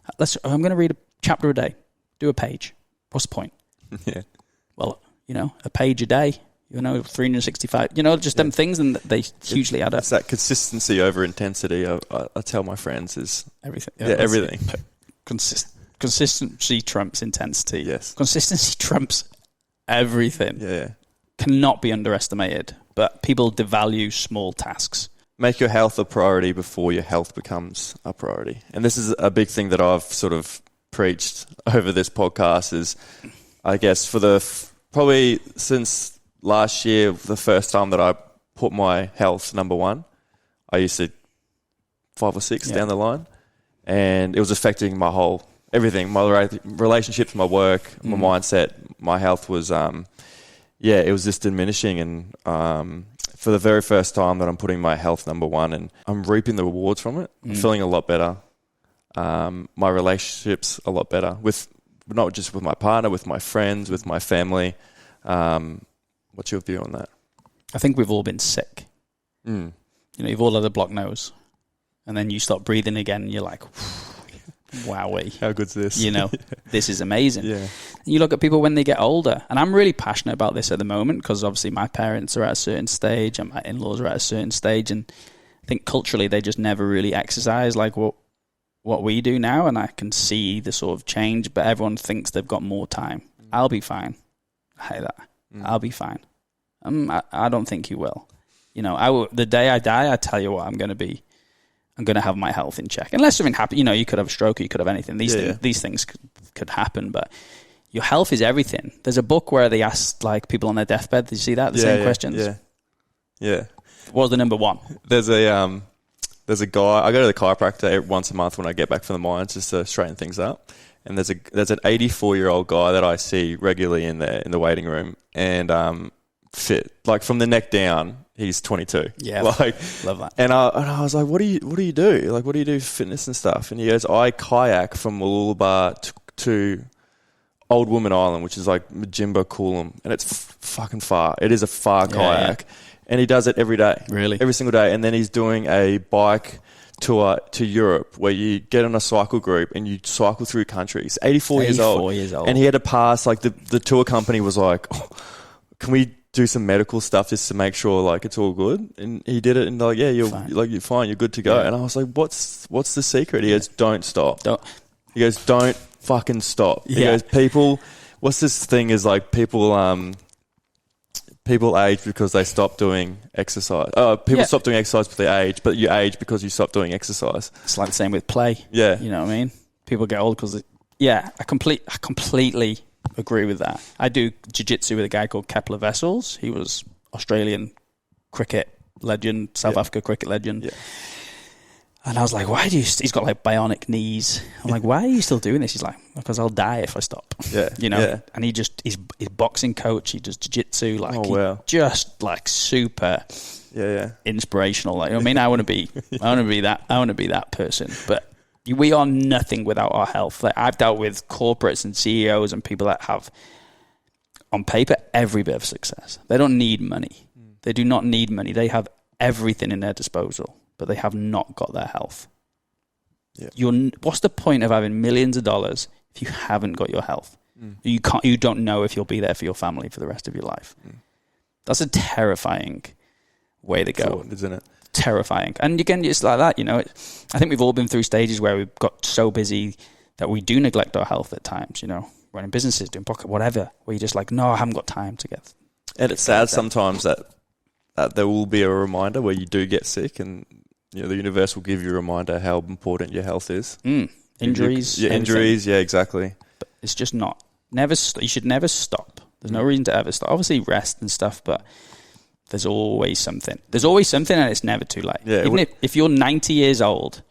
I'm going to read a chapter a day. Do a page. What's the point? Yeah. Well, you know, a page a day. 365. Just them things, and they hugely add up. It's that consistency over intensity. I tell my friends is everything. Yeah, everything. Consistency trumps intensity. Yes. Consistency trumps everything. Yeah. Cannot be underestimated. But people devalue small tasks. Make your health a priority before your health becomes a priority. And this is a big thing that I've sort of preached over this podcast is, I guess, for probably since last year, the first time that I put my health number one, I used to 5 or 6 down the line, and it was affecting my whole everything, my relationships, my work, my mindset, my health was, it was just diminishing. And for the very first time that I'm putting my health number one, and I'm reaping the rewards from it. I'm feeling a lot better. My relationships a lot better with not just with my partner, with my friends, with my family. What's your view on that? I think we've all been sick. Mm. You know, you've all had a blocked nose, and then you stop breathing again, and you're like, wowee. How good's this? You know, this is amazing. Yeah. You look at people when they get older, and I'm really passionate about this at the moment because obviously my parents are at a certain stage and my in-laws are at a certain stage, and I think culturally they just never really exercise like what we do now, and I can see the sort of change, but everyone thinks they've got more time. I'll be fine. I hate that. I'll be fine. I don't think you will. You know, the day I die, I tell you what, I'm going to have my health in check. Unless something happens, you know, you could have a stroke, or you could have anything. These things could happen, but your health is everything. There's a book where they asked like people on their deathbed. Did you see that? The same questions. Yeah. What was the number one? There's a guy. I go to the chiropractor once a month when I get back from the mines just to straighten things up. And there's an 84-year-old guy that I see regularly in the waiting room, and fit, like from the neck down. He's 22. Yeah, like love that. And I was like, what do you do? Like, what do you do for fitness and stuff? And he goes, I kayak from Mooloolaba to Old Woman Island, which is like Majimba Coolum, and it's fucking far. It is a far kayak, and he does it every day, really, every single day. And then he's doing a bike tour to Europe where you get on a cycle group and you cycle through countries. 84 years old, and he had to pass. Like the tour company was like, can we do some medical stuff just to make sure like it's all good? And he did it, and like, yeah, you're fine, you're good to go. And I was like, what's the secret? He goes, don't stop. He goes, don't fucking stop. He goes, people, what's this thing is like people age because they stop doing exercise. People stop doing exercise because they age, but you age because you stop doing exercise. It's like the same with play. Yeah. You know what I mean? People get old because I completely agree with that. I do jiu-jitsu with a guy called Kepler Vessels. He was Australian cricket legend, South Africa cricket legend. Yeah. And I was like, why do you... He's got like bionic knees. I'm like, why are you still doing this? He's like, because I'll die if I stop. Yeah. You know? Yeah. And he's boxing coach. He does jiu-jitsu. Like, just like super inspirational. Like, I mean, I want to be that person. But we are nothing without our health. Like, I've dealt with corporates and CEOs and people that have, on paper, every bit of success. They don't need money. They do not need money. They have everything in their disposal, but they have not got their health. Yeah. What's the point of having millions of dollars if you haven't got your health? You don't know if you'll be there for your family for the rest of your life. That's a terrifying way to go, isn't it? Terrifying. And again, it's like that, you know. I think we've all been through stages where we've got so busy that we do neglect our health at times, you know, running businesses, doing pocket, whatever, where you're just like, no, I haven't got time to get. And it's sad sometimes that there will be a reminder where you do get sick, and you know the universe will give you a reminder how important your health is. Injuries. Injuries, yeah, exactly. But it's just not. You should never stop. There's no reason to ever stop. Obviously rest and stuff, but there's always something. There's always something, and it's never too late. Yeah, even if you're 90 years old,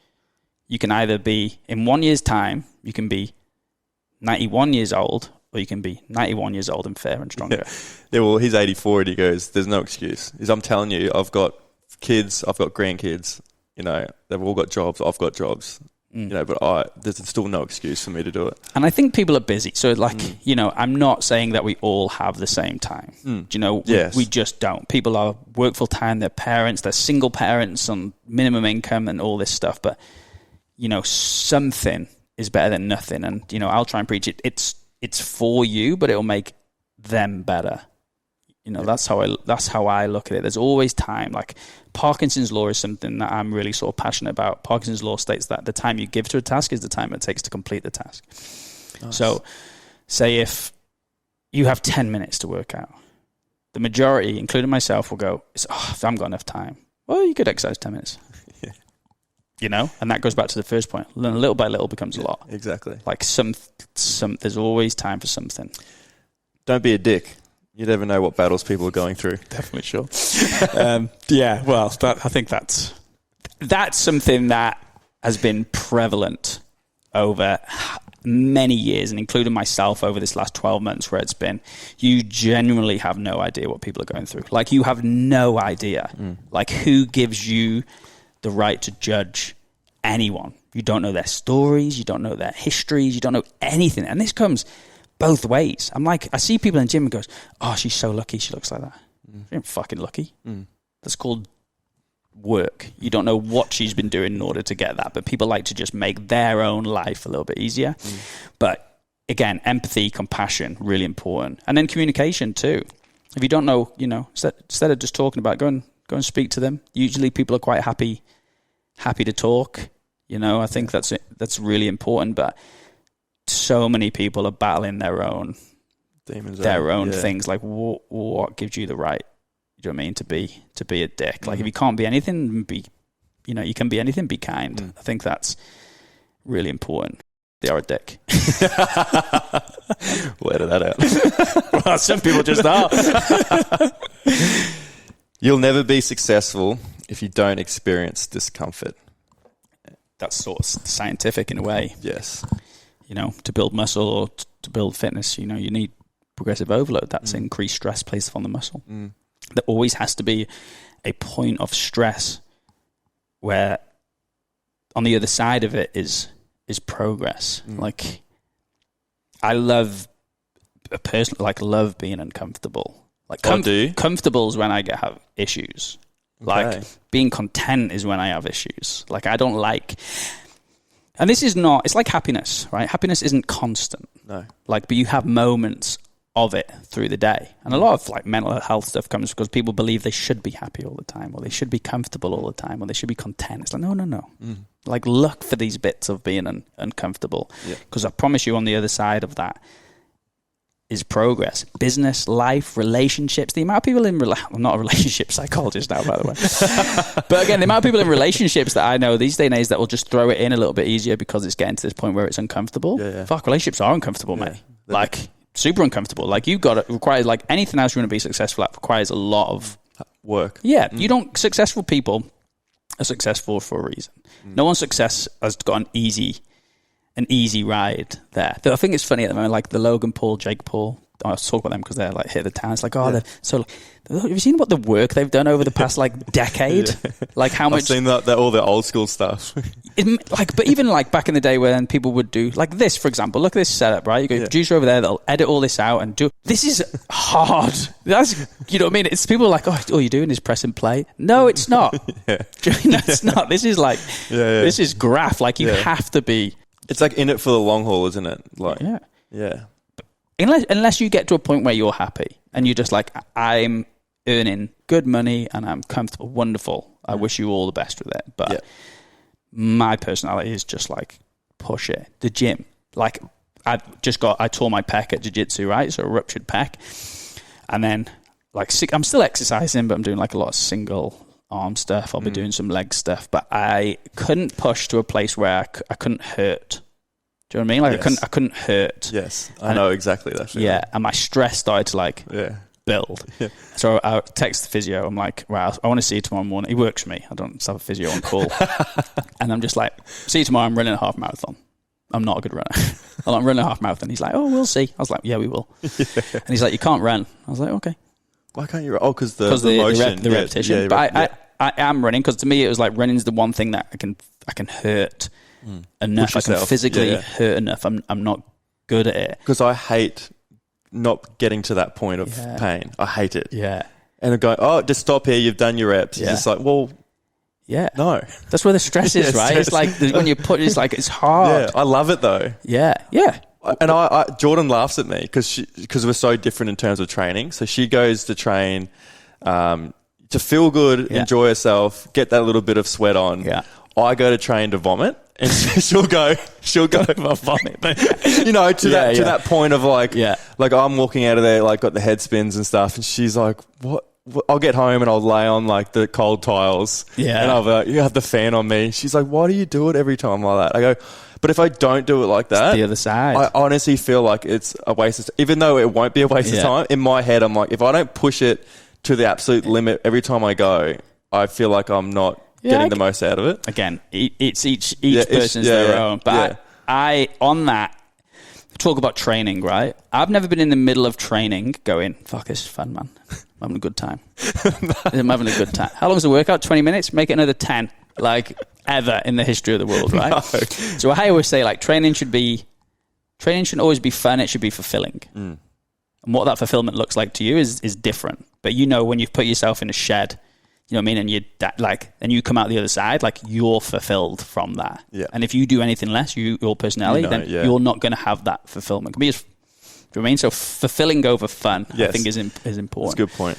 you can either be, in 1 year's time, you can be 91 years old, or you can be 91 years old and fair and stronger. Yeah, well, he's 84 and he goes, there's no excuse. I'm telling you, I've got kids, I've got grandkids, you know, they've all got jobs, I've got jobs. You know, but there's still no excuse for me to do it. And I think people are busy. So, like, you know, I'm not saying that we all have the same time. Do you know? We just don't. People are work full time, they're parents, they're single parents on minimum income and all this stuff. But, you know, something is better than nothing. And, you know, I'll try and preach it. It's for you, but it'll make them better. You know, that's how I look at it. There's always time. Like, Parkinson's law is something that I'm really sort of passionate about. Parkinson's law states that the time you give to a task is the time it takes to complete the task. Nice. So, say if you have 10 minutes to work out, the majority, including myself, will go, if I haven't got enough time, well, you could exercise 10 minutes. Yeah. You know? And that goes back to the first point. Little by little becomes a lot. Exactly. Like, there's always time for something. Don't be a dick. You never know what battles people are going through. Definitely sure. Yeah, well, I think that's something that has been prevalent over many years, and including myself over this last 12 months, where it's been, you genuinely have no idea what people are going through. Like, you have no idea. Like, who gives you the right to judge anyone? You don't know their stories, you don't know their histories, you don't know anything. And this comes both ways. I'm like, I see people in the gym and goes, oh, she's so lucky she looks like that. She ain't fucking lucky. That's called work. You don't know what she's been doing in order to get that. But people like to just make their own life a little bit easier. But again, empathy, compassion, really important. And then communication too. If you don't know, instead of just talking about, go and speak to them. Usually people are quite happy to talk. I think that's really important. But so many people are battling their own demons, things. Like what gives you the right, you know what I mean, to be a dick? Like if you can't be anything, you can be anything, be kind. I think that's really important. They are a dick. We'll edit that out. Well, some people just are. You'll never be successful if you don't experience discomfort. That's sort of scientific in a way. Yes. To build muscle or to build fitness, you need progressive overload. That's increased stress placed upon the muscle. There always has to be a point of stress where on the other side of it is progress. Like I love being uncomfortable. Like comfortable is when I have issues. Okay. Like being content is when I have issues. Like I don't like, and this is not, it's like happiness, right? Happiness isn't constant. No. Like, but you have moments of it through the day. And a lot of like mental health stuff comes because people believe they should be happy all the time, or they should be comfortable all the time, or they should be content. It's like, no. Like look for these bits of being uncomfortable. Because I promise you on the other side of that is progress. Business, life, relationships. The amount of people I'm not a relationship psychologist now, by the way. But again, the amount of people in relationships that I know these days and age that will just throw it in a little bit easier because it's getting to this point where it's uncomfortable. Fuck, relationships are uncomfortable, mate. Like, super uncomfortable. Like, it requires, like, anything else you want to be successful at requires a lot of work. Yeah. Successful people are successful for a reason. No one's success has got an easy ride there. I think it's funny at the moment, like the Logan Paul, Jake Paul. I talk about them because they're like hit the town. It's like, have you seen what the work they've done over the past like decade? Like how much? I've seen that all the old school stuff. But even like back in the day when people would do like this, for example. Look at this setup, right? You got a producer over there that'll edit all this out and do. This is hard. That's you know what I mean. It's people are like, all you're doing is press and play. No, it's not. It's not. This is like this is graph. Like you have to be. It's like in it for the long haul, isn't it? Like yeah. Unless you get to a point where you're happy and you're just like, I'm earning good money and I'm comfortable, wonderful. I wish you all the best with it. But my personality is just like, push it. The gym. Like, I tore my pec at jiu-jitsu, right? So a ruptured pec. And then, like, I'm still exercising, but I'm doing like a lot of single arm stuff. I'll be doing some leg stuff. But I couldn't push to a place where I couldn't hurt. Do you know what I mean? Like I couldn't hurt. Yes, I know exactly that feeling. Yeah, and my stress started to like build. Yeah. So I text the physio. I'm like, right, I want to see you tomorrow morning. He works for me. I don't have a physio on call. And I'm just like, see you tomorrow. I'm running a half marathon. I'm not a good runner. I'm running a half marathon. He's like, we'll see. I was like, yeah, we will. And he's like, you can't run. I was like, okay. Why can't you run? Oh, because the motion. The repetition. But I am running because to me it was like running's the one thing that I can hurt enough. I can physically hurt enough. I'm not good at it. Because I hate not getting to that point of pain. I hate it. Yeah. And I go, just stop here. You've done your reps. It's just like, well, no. That's where the stress is, right? It's like when you put it's like it's hard. Yeah, I love it though. Yeah. Yeah. And Jordan laughs at me because we're so different in terms of training. So she goes to train to feel good, enjoy herself, get that little bit of sweat on. Yeah. I go to train to vomit, and she'll go vomit. To that point of like I'm walking out of there, like got the head spins and stuff, and she's like, what? I'll get home and I'll lay on like the cold tiles, and I'll be like, you have the fan on me. She's like, why do you do it every time like that? I go, but if I don't do it like that, it's the other side. I honestly feel like it's a waste of time. Even though it won't be a waste of time, in my head, I'm like, if I don't push it to the absolute limit every time I go, I feel like I'm not getting the most out of it. Again, it's each person's their own. But I on that, talk about training, right? I've never been in the middle of training going, fuck, this is fun, man. I'm having a good time. I'm having a good time. How long is the workout? 20 minutes? Make it another 10. Like, ever in the history of the world, right? No. So I always say, like, training shouldn't always be fun. It should be fulfilling. And what that fulfillment looks like to you is different. But when you've put yourself in a shed, You know what I mean? And you come out the other side, like you're fulfilled from that. Yeah. And if you do anything less, your personality, then you're not going to have that fulfillment. Can be just, do you know what I mean? So fulfilling over fun, I think is important. That's a good point.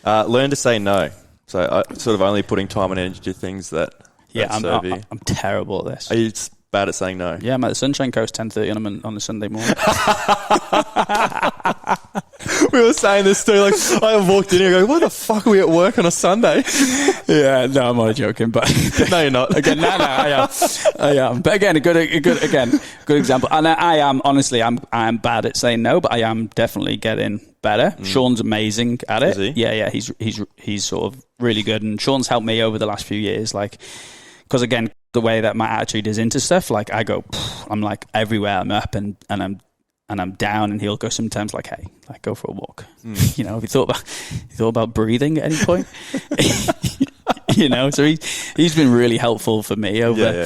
Learn to say no. So sort of only putting time and energy to things that serve you. I'm terrible at this. Are you bad at saying no? Yeah, I'm at the Sunshine Coast 10:30 on a Sunday morning. We were saying this too. Like, I walked in here going, "Why the fuck are we at work on a Sunday?" Yeah, no, I'm only joking, but no, you're not. Again, no, I am. But again, a good example. And I am honestly, I'm bad at saying no, but I am definitely getting better. Sean's amazing at it. Is he? Yeah, he's sort of really good, and Sean's helped me over the last few years. Like, because again, the way that my attitude is into stuff, like I go, I'm like everywhere. I'm up and I'm down, and he'll go sometimes like, "Hey, like go for a walk." You know, have you thought about breathing at any point? You know, so he's been really helpful for me over.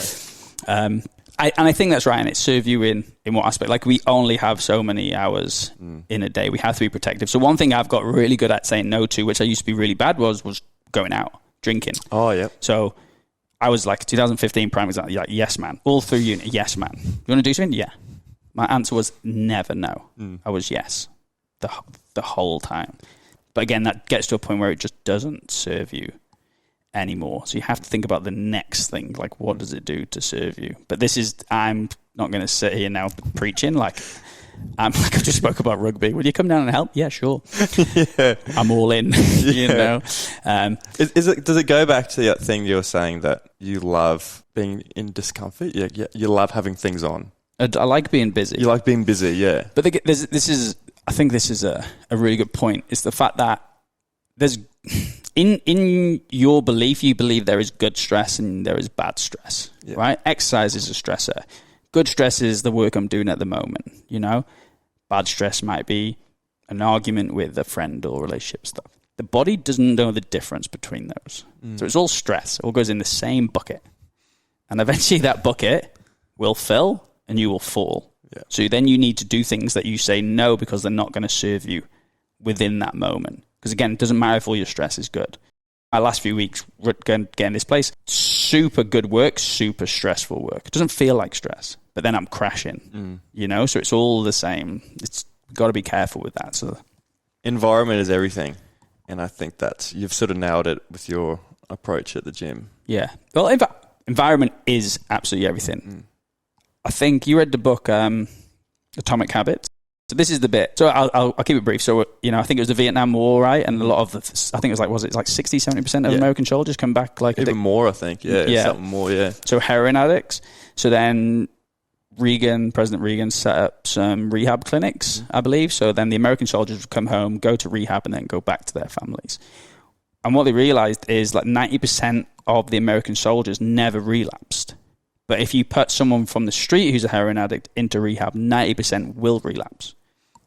Yeah. I think that's right, and it serves you in what aspect? Like, we only have so many hours in a day. We have to be protective. So one thing I've got really good at saying no to, which I used to be really bad, was going out drinking. Oh yeah. So I was like 2015 prime example, like yes man, all through uni, yes man. You want to do something? Yeah. My answer was never no. I was yes the whole time. But again, that gets to a point where it just doesn't serve you anymore. So you have to think about the next thing, like what does it do to serve you? But I'm not going to sit here now preaching like I just spoke about rugby. Will you come down and help? Yeah, sure. Yeah. I'm all in. You know. Does it go back to that thing you were saying that you love being in discomfort? Yeah, you love having things on. I like being busy. You like being busy, yeah. But I think this is a really good point. It's the fact that there's in your belief, you believe there is good stress and there is bad stress, right? Exercise is a stressor. Good stress is the work I'm doing at the moment, you know? Bad stress might be an argument with a friend or relationship stuff. The body doesn't know the difference between those. So it's all stress. It all goes in the same bucket. And eventually that bucket will fill and you will fall. Yeah. So then you need to do things that you say no because they're not going to serve you within that moment. Because again, it doesn't matter if all your stress is good. My last few weeks getting this place, super good work, super stressful work. It doesn't feel like stress, but then I'm crashing, you know? So it's all the same. It's got to be careful with that. So environment is everything. And I think you've sort of nailed it with your approach at the gym. Yeah. Well, environment is absolutely everything. I think you read the book Atomic Habits. So this is the bit. So I'll keep it brief. So, you know, I think it was the Vietnam War, right? And a lot of I think it was like 60, 70% of American soldiers come back like... Even more, I think. Yeah. Something more, yeah. So heroin addicts. So then President Reagan set up some rehab clinics, I believe. So then the American soldiers would come home, go to rehab, and then go back to their families. And what they realized is like 90% of the American soldiers never relapsed. But if you put someone from the street who's a heroin addict into rehab, 90% will relapse.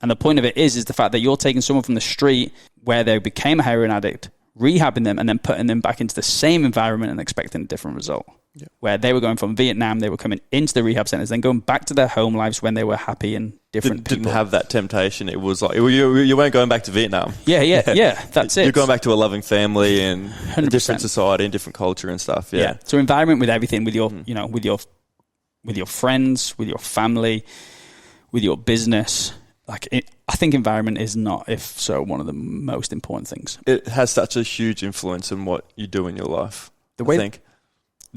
And the point of it is the fact that you're taking someone from the street where they became a heroin addict, rehabbing them, and then putting them back into the same environment and expecting a different result. Yeah. Where they were going from Vietnam, they were coming into the rehab centers, then going back to their home lives when they were happy and different people. Didn't have that temptation. It was like, you weren't going back to Vietnam. Yeah, that's it. You're going back to a loving family and 100%. A different society and different culture and stuff. Yeah. So environment with everything, with your, you know, with your friends, with your family, with your business. I think environment is not, if so, one of the most important things. It has such a huge influence on what you do in your life. The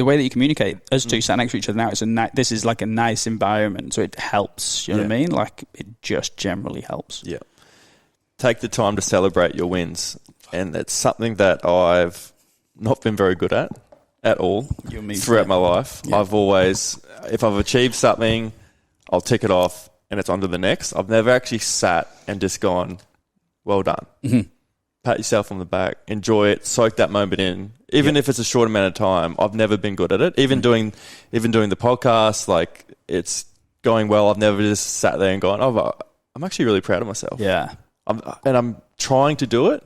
way that you communicate, us two sat next to each other now, this is like a nice environment, so it helps. You know what I mean? Like, it just generally helps. Yeah. Take the time to celebrate your wins, and it's something that I've not been very good at all throughout my life. Yeah. I've always, if I've achieved something, I'll tick it off and it's on to the next. I've never actually sat and just gone, well done. Mm-hmm. Pat yourself on the back, enjoy it, soak that moment in. Even if it's a short amount of time, I've never been good at it. Even doing the podcast, like, it's going well. I've never just sat there and gone, oh, I'm actually really proud of myself. Yeah. I'm trying to do it.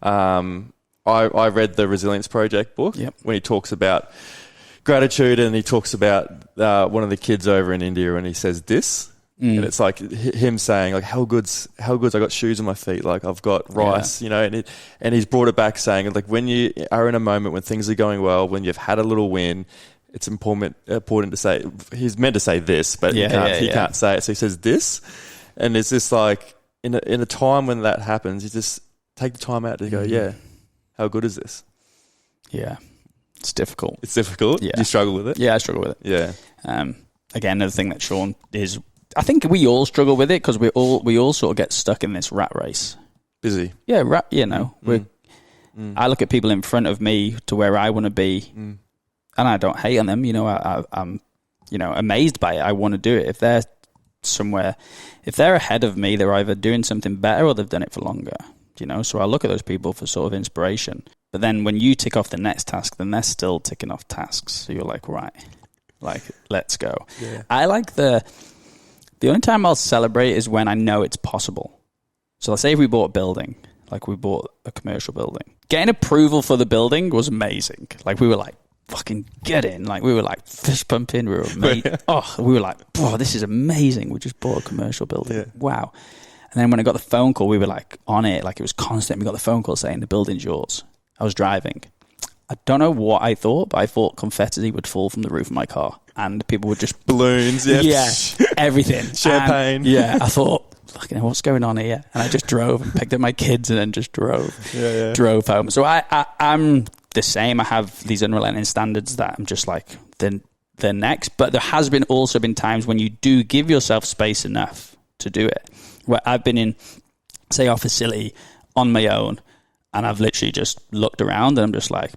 I read the Resilience Project book when he talks about gratitude, and he talks about one of the kids over in India, and he says this, And it's like him saying, like, how good's I got shoes on my feet, like I've got rice, you know, and he's brought it back saying, like, when you are in a moment when things are going well, when you've had a little win, it's important to say, he's meant to say this, but he can't say it, so he says this, and it's just like in a time when that happens, you just take the time out to go, how good is this? Yeah, it's difficult. It's difficult. Yeah. Do you struggle with it? Yeah, I struggle with it. Yeah. Again, another thing that Sean is, I think we all struggle with it because we all sort of get stuck in this rat race. Busy. Yeah, you know. I look at people in front of me to where I want to be, and I don't hate on them. You know, I'm amazed by it. I want to do it. If they're somewhere, if they're ahead of me, they're either doing something better or they've done it for longer. You know, so I look at those people for sort of inspiration. But then when you tick off the next task, then they're still ticking off tasks. So you're like, right, like, let's go. Yeah. I like the only time I'll celebrate is when I know it's possible. So let's say if we bought a building, like we bought a commercial building. Getting approval for the building was amazing. Like we were like, fucking get in. Like we were like fist pumping. We were like, oh, this is amazing. We just bought a commercial building. Yeah. Wow. And then when I got the phone call, we were like on it. Like it was constant. We got the phone call saying the building's yours. I was driving. I don't know what I thought, but I thought confetti would fall from the roof of my car and people would just... Balloons, yeah, everything. Champagne. And, I thought, fucking, what's going on here? And I just drove and picked up my kids and then just drove home. So I'm the same. I have these unrelenting standards that I'm just like, the next. But there has also been times when you do give yourself space enough to do it. Where I've been in, say, our facility on my own, and I've literally just looked around and I'm just like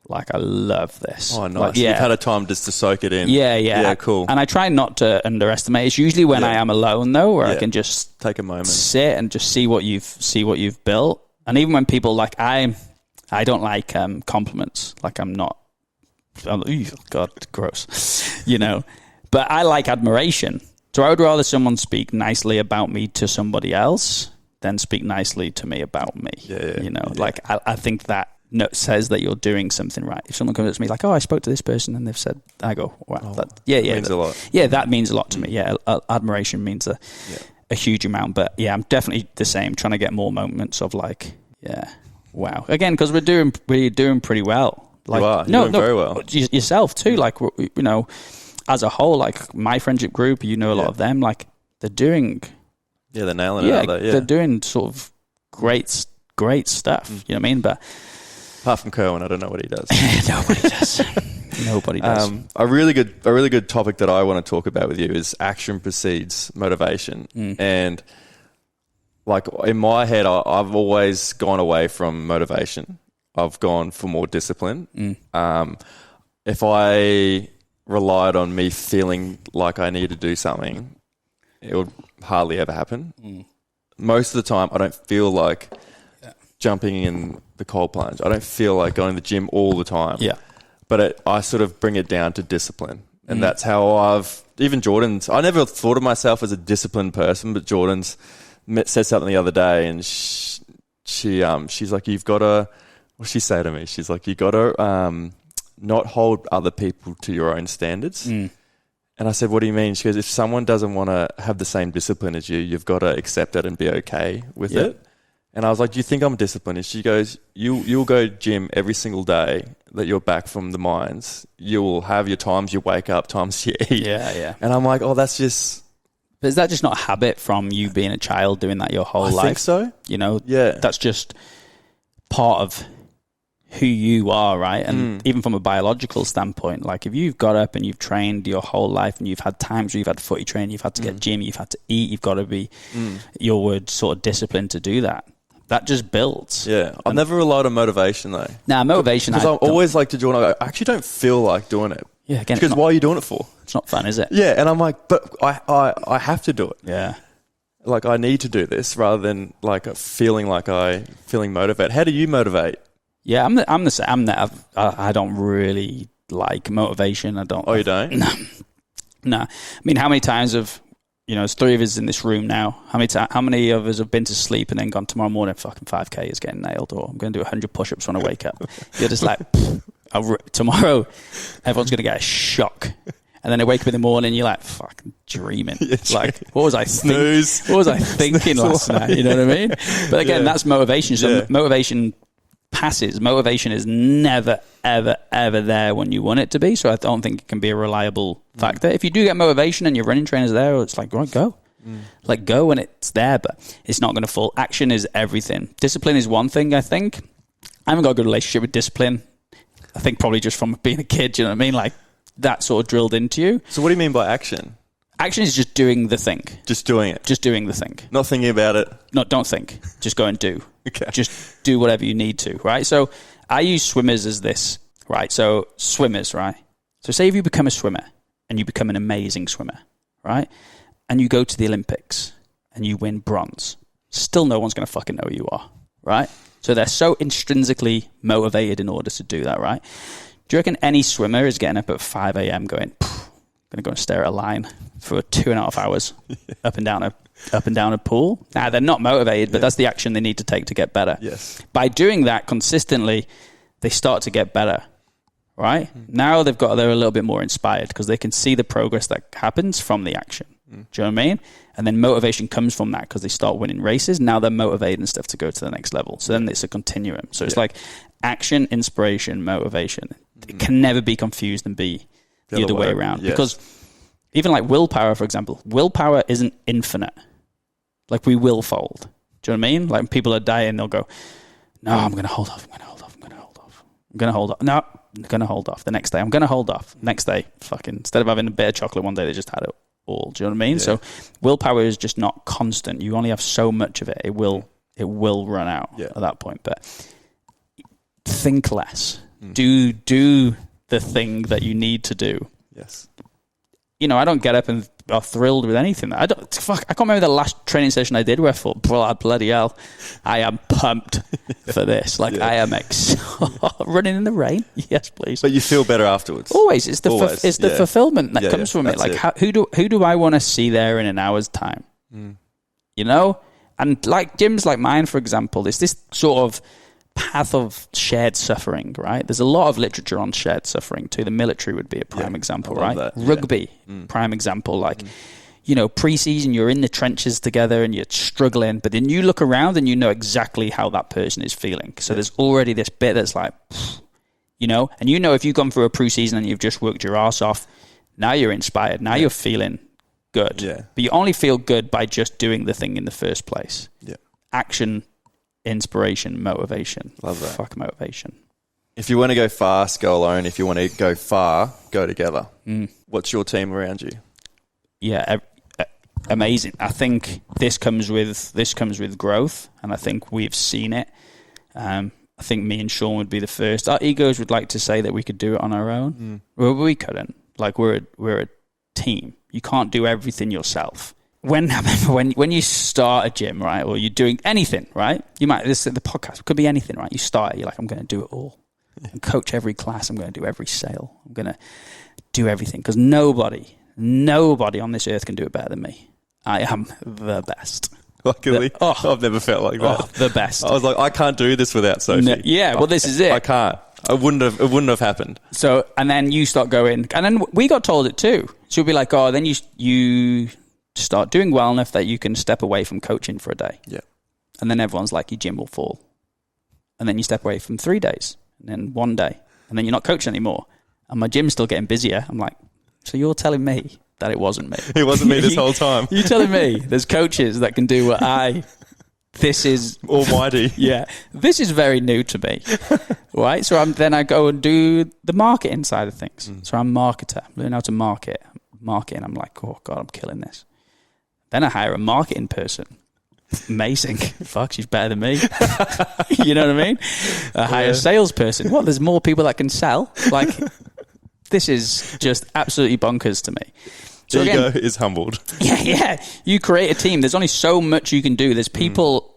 I love this. Oh, nice. Like, You've had a time just to soak it in. Yeah. Yeah, cool. And I try not to underestimate. It's usually when I am alone, though, where I can just take a moment, sit and just see what you've built. And even when people, like, I don't like compliments. Like, God, gross. You know? But I like admiration. So I would rather someone speak nicely about me to somebody else than speak nicely to me about me. Yeah. You know, like I think that says that you're doing something right. If someone comes up to me like, oh, I spoke to this person and they've said, I go, wow, that means a lot. Yeah, that means a lot to me. Yeah, admiration means a huge amount. But yeah, I'm definitely the same, trying to get more moments of like, wow. Again, because we're doing pretty well. Like, you are. You're doing very well. Yourself too. Like, you know, as a whole, like my friendship group, you know, a lot of them, like they're doing. Yeah, they're nailing it out there. Yeah, they're doing sort of great stuff. You know what I mean? But apart from Kerwin, I don't know what he does. Nobody does. Nobody does. A really good topic that I want to talk about with you is action precedes motivation. And like in my head, I've always gone away from motivation. I've gone for more discipline. If I relied on me feeling like I need to do something, it would hardly ever happen. Most of the time, I don't feel like jumping in the cold plunge. I don't feel like going to the gym all the time. Yeah. But I sort of bring it down to discipline. And that's how even Jordan's, I never thought of myself as a disciplined person, but Jordan's said something the other day and she's like, you've got to, what she say to me? She's like, you got to not hold other people to your own standards. And I said, what do you mean? She goes, if someone doesn't want to have the same discipline as you, you've got to accept it and be okay with it. And I was like, do you think I'm disciplined? And she goes, you'll go gym every single day that you're back from the mines. You'll have your times you wake up, times you eat. Yeah. And I'm like, oh, that's just... But is that just not a habit from you being a child doing that your whole life? I think so. You know? Yeah. That's just part of who you are, right? And even from a biological standpoint, like if you've got up and you've trained your whole life and you've had times where you've had footy training, you've had to get gym, you've had to eat, you've got to be your sort of disciplined to do that. That just builds. Yeah. I've never relied on motivation though. Nah, motivation. Because I always like to join. I actually don't feel like doing it. Yeah, again. Because why are you doing it for? It's not fun, is it? Yeah, and I'm like, but I have to do it. Yeah. Like I need to do this rather than like feeling motivated. How do you motivate? Yeah, I'm the same. I don't really like motivation. I don't. Oh, you don't? No. I mean, how many times there's three of us in this room now. How many of us have been to sleep and then gone tomorrow morning, fucking 5K is getting nailed, or I'm going to do 100 push-ups when I wake up. You're just like, tomorrow, everyone's going to get a shock. And then I wake up in the morning, you're like, fucking dreaming. Like, what was I Snooze. What was I thinking last night? You know what I mean? But again, that's motivation. So motivation passes. Motivation is never, ever, ever there when you want it to be. So I don't think it can be a reliable factor. If you do get motivation and your running trainer's there, it's like, right, go. Like, go when it's there, but it's not going to fall. Action is everything. Discipline is one thing, I think. I haven't got a good relationship with discipline. I think probably just from being a kid, you know what I mean? Like, that sort of drilled into you. So what do you mean by action? Action is just doing the thing. Just doing it? Just doing the thing. Not thinking about it? No, don't think. Just go and do. Okay. Just do whatever you need to, right? So I use swimmers as this, right? So swimmers, right? So say if you become a swimmer and you become an amazing swimmer, right? And you go to the Olympics and you win bronze. Still no one's going to fucking know who you are, right? So they're so intrinsically motivated in order to do that, right? Do you reckon any swimmer is getting up at 5 a.m. going, I'm going to go and stare at a line for 2.5 hours up and down a pool? Nah, they're not motivated, but that's the action they need to take to get better. Yes. By doing that consistently, they start to get better, right? Now they're a little bit more inspired because they can see the progress that happens from the action. Do you know what I mean? And then motivation comes from that because they start winning races. Now they're motivated and stuff to go to the next level. So then it's a continuum. So it's like action, inspiration, motivation. It can never be confused and be the other way around. Yes. Because even like willpower, for example, willpower isn't infinite. Like, we will fold. Do you know what I mean? Like, when people are dying, they'll go, no, I'm going to hold off. I'm going to hold off. I'm going to hold off. I'm going to hold off. No, I'm going to hold off. The next day, I'm going to hold off. Next day, fucking, instead of having a bit of chocolate one day, they just had it all. Do you know what I mean? Yeah. So willpower is just not constant. You only have so much of it. It will run out at that point. But think less. Do the thing that you need to do. Yes. You know, I don't get up and are thrilled with anything. I can't remember the last training session I did where I thought, bloody hell, I am pumped for this. Like, I am running in the rain. Yes, please. But you feel better afterwards. Always. It's the fulfillment that comes from it. Like, who do I want to see there in an hour's time? You know? And like gyms like mine, for example, there's this sort of path of shared suffering, right? There's a lot of literature on shared suffering too. The military would be a prime example, right? That. Rugby, prime example. Like, you know, pre-season, you're in the trenches together and you're struggling, but then you look around and you know exactly how that person is feeling. So there's already this bit that's like, you know, and you know if you've gone through a pre-season and you've just worked your ass off, now you're inspired. Now you're feeling good. Yeah. But you only feel good by just doing the thing in the first place. Yeah. Action, inspiration, motivation. Love that. Fuck motivation. If you want to go fast, go alone. If you want to go far, go together. What's your team around you? Yeah, amazing. I think this comes with growth, and I think we've seen it. I think me and Sean would be the first. Our egos would like to say that we could do it on our own. Well, we couldn't. Like, we're a team. You can't do everything yourself. When you start a gym, right, or you're doing anything, right, the podcast, it could be anything, right? You start, you're like, I'm going to do it all. And coach every class. I'm going to do every sale. I'm going to do everything because nobody on this earth can do it better than me. I am the best. Luckily, I've never felt like that. The best. I was like, I can't do this without Sophie. No, well, this is it. I can't. It wouldn't have happened. So, and then you start going, and then we got told it too. So we'll be like, then you start doing well enough that you can step away from coaching for a day. Yeah. And then everyone's like, your gym will fall. And then you step away from 3 days, and then 1 day, and then you're not coaching anymore. And my gym's still getting busier. I'm like, so you're telling me that it wasn't me? It wasn't me this whole time. You're telling me there's coaches that can do what this is almighty. Yeah. This is very new to me. Right? So I go and do the marketing side of things. So I'm a marketer. I'm learning how to market. Marketing. I'm like, oh God, I'm killing this. Then I hire a marketing person. Amazing. Fuck, she's better than me. You know what I mean? I hire a salesperson. What? There's more people that can sell? Like, this is just absolutely bonkers to me. So ego is humbled. Yeah. You create a team. There's only so much you can do. There's people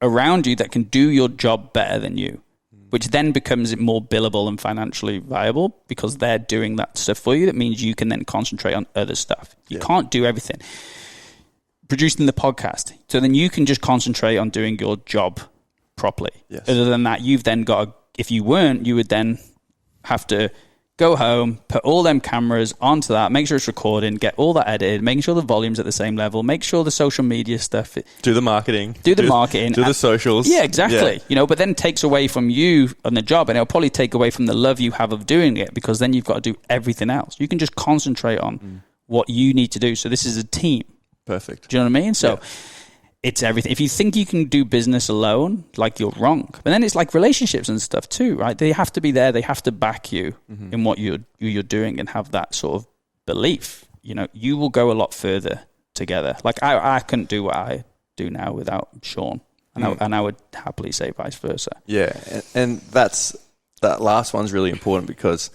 around you that can do your job better than you, which then becomes more billable and financially viable because they're doing that stuff for you. That means you can then concentrate on other stuff. You can't do everything. Producing the podcast. So then you can just concentrate on doing your job properly. Yes. Other than that, you've then got if you weren't, you would then have to go home, put all them cameras onto that, make sure it's recording, get all that edited, making sure the volume's at the same level, make sure the social media stuff... Do the marketing. Do the socials. Yeah, exactly. Yeah. But then takes away from you on the job, and it'll probably take away from the love you have of doing it, because then you've got to do everything else. You can just concentrate on what you need to do. So this is a team. Perfect. Do you know what I mean? So... It's everything. If you think you can do business alone, like, you're wrong. But then it's like relationships and stuff too, right? They have to be there. They have to back you in what you're doing, and have that sort of belief. You will go a lot further together. Like, I couldn't do what I do now without Sean, and I would happily say vice versa. Yeah, and that last one's really important, because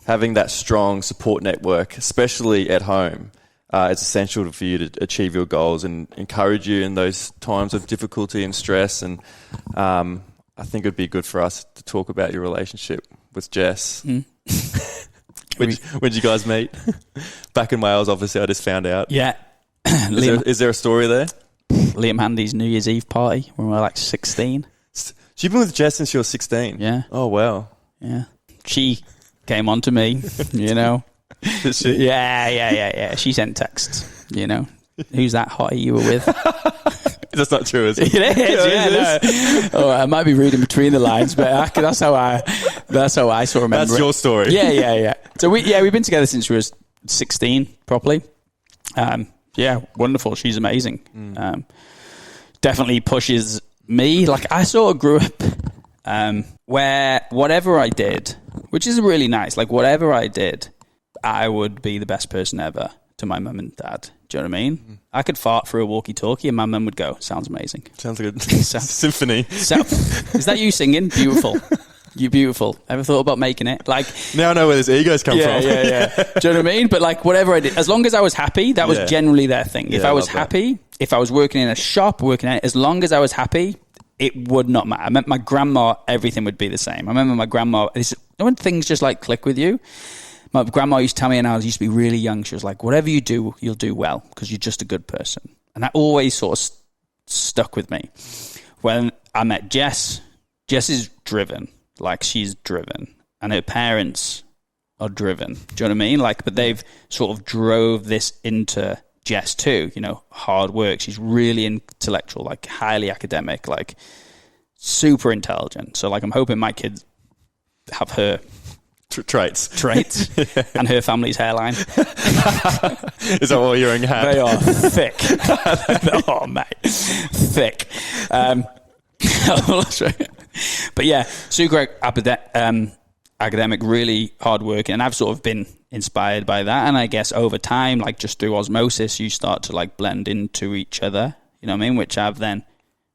having that strong support network, especially at home, it's essential for you to achieve your goals and encourage you in those times of difficulty and stress. And I think it would be good for us to talk about your relationship with Jess. When did you guys meet? Back in Wales, obviously, I just found out. Yeah. Is there a story there? Liam Handy's New Year's Eve party when we were like 16. So you've been with Jess since you were 16? Yeah. Oh, wow. Yeah. She came on to me, Did she? Yeah. She sent texts, Who's that hottie you were with? That's not true, is it? It is, No. Oh, I might be reading between the lines, but that's how I sort of remember. That's your story. Yeah. So we've been together since we were 16, properly. Wonderful. She's amazing. Definitely pushes me. Like, I sort of grew up where whatever I did, which is really nice, like, whatever I did, I would be the best person ever to my mum and dad. Do you know what I mean? I could fart through a walkie-talkie and my mum would go, sounds amazing. Sounds like a symphony. Is that you singing? Beautiful. You beautiful. Ever thought about making it? Like, now I know where this egos come from. Yeah. Do you know what I mean? But like, whatever I did, as long as I was happy, that was generally their thing. If I was happy, if I was working in a shop, as long as I was happy, it would not matter. I meant my grandma, everything would be the same. I remember my grandma, when things just like click with you. My grandma used to tell me, and I used to be really young, she was like, whatever you do, you'll do well, because you're just a good person. And that always sort of stuck with me. When I met Jess is driven. Like, she's driven. And her parents are driven. Do you know what I mean? Like, but they've sort of drove this into Jess too. Hard work. She's really intellectual, like highly academic, like super intelligent. So like, I'm hoping my kids have her... traits and her family's hairline. Is that what you're in your hat? They are thick. Oh, mate, thick. But yeah, super academic, really hard working, and I've sort of been inspired by that. And I guess over time, like, just through osmosis, you start to like blend into each other. You know what I mean? Which I've then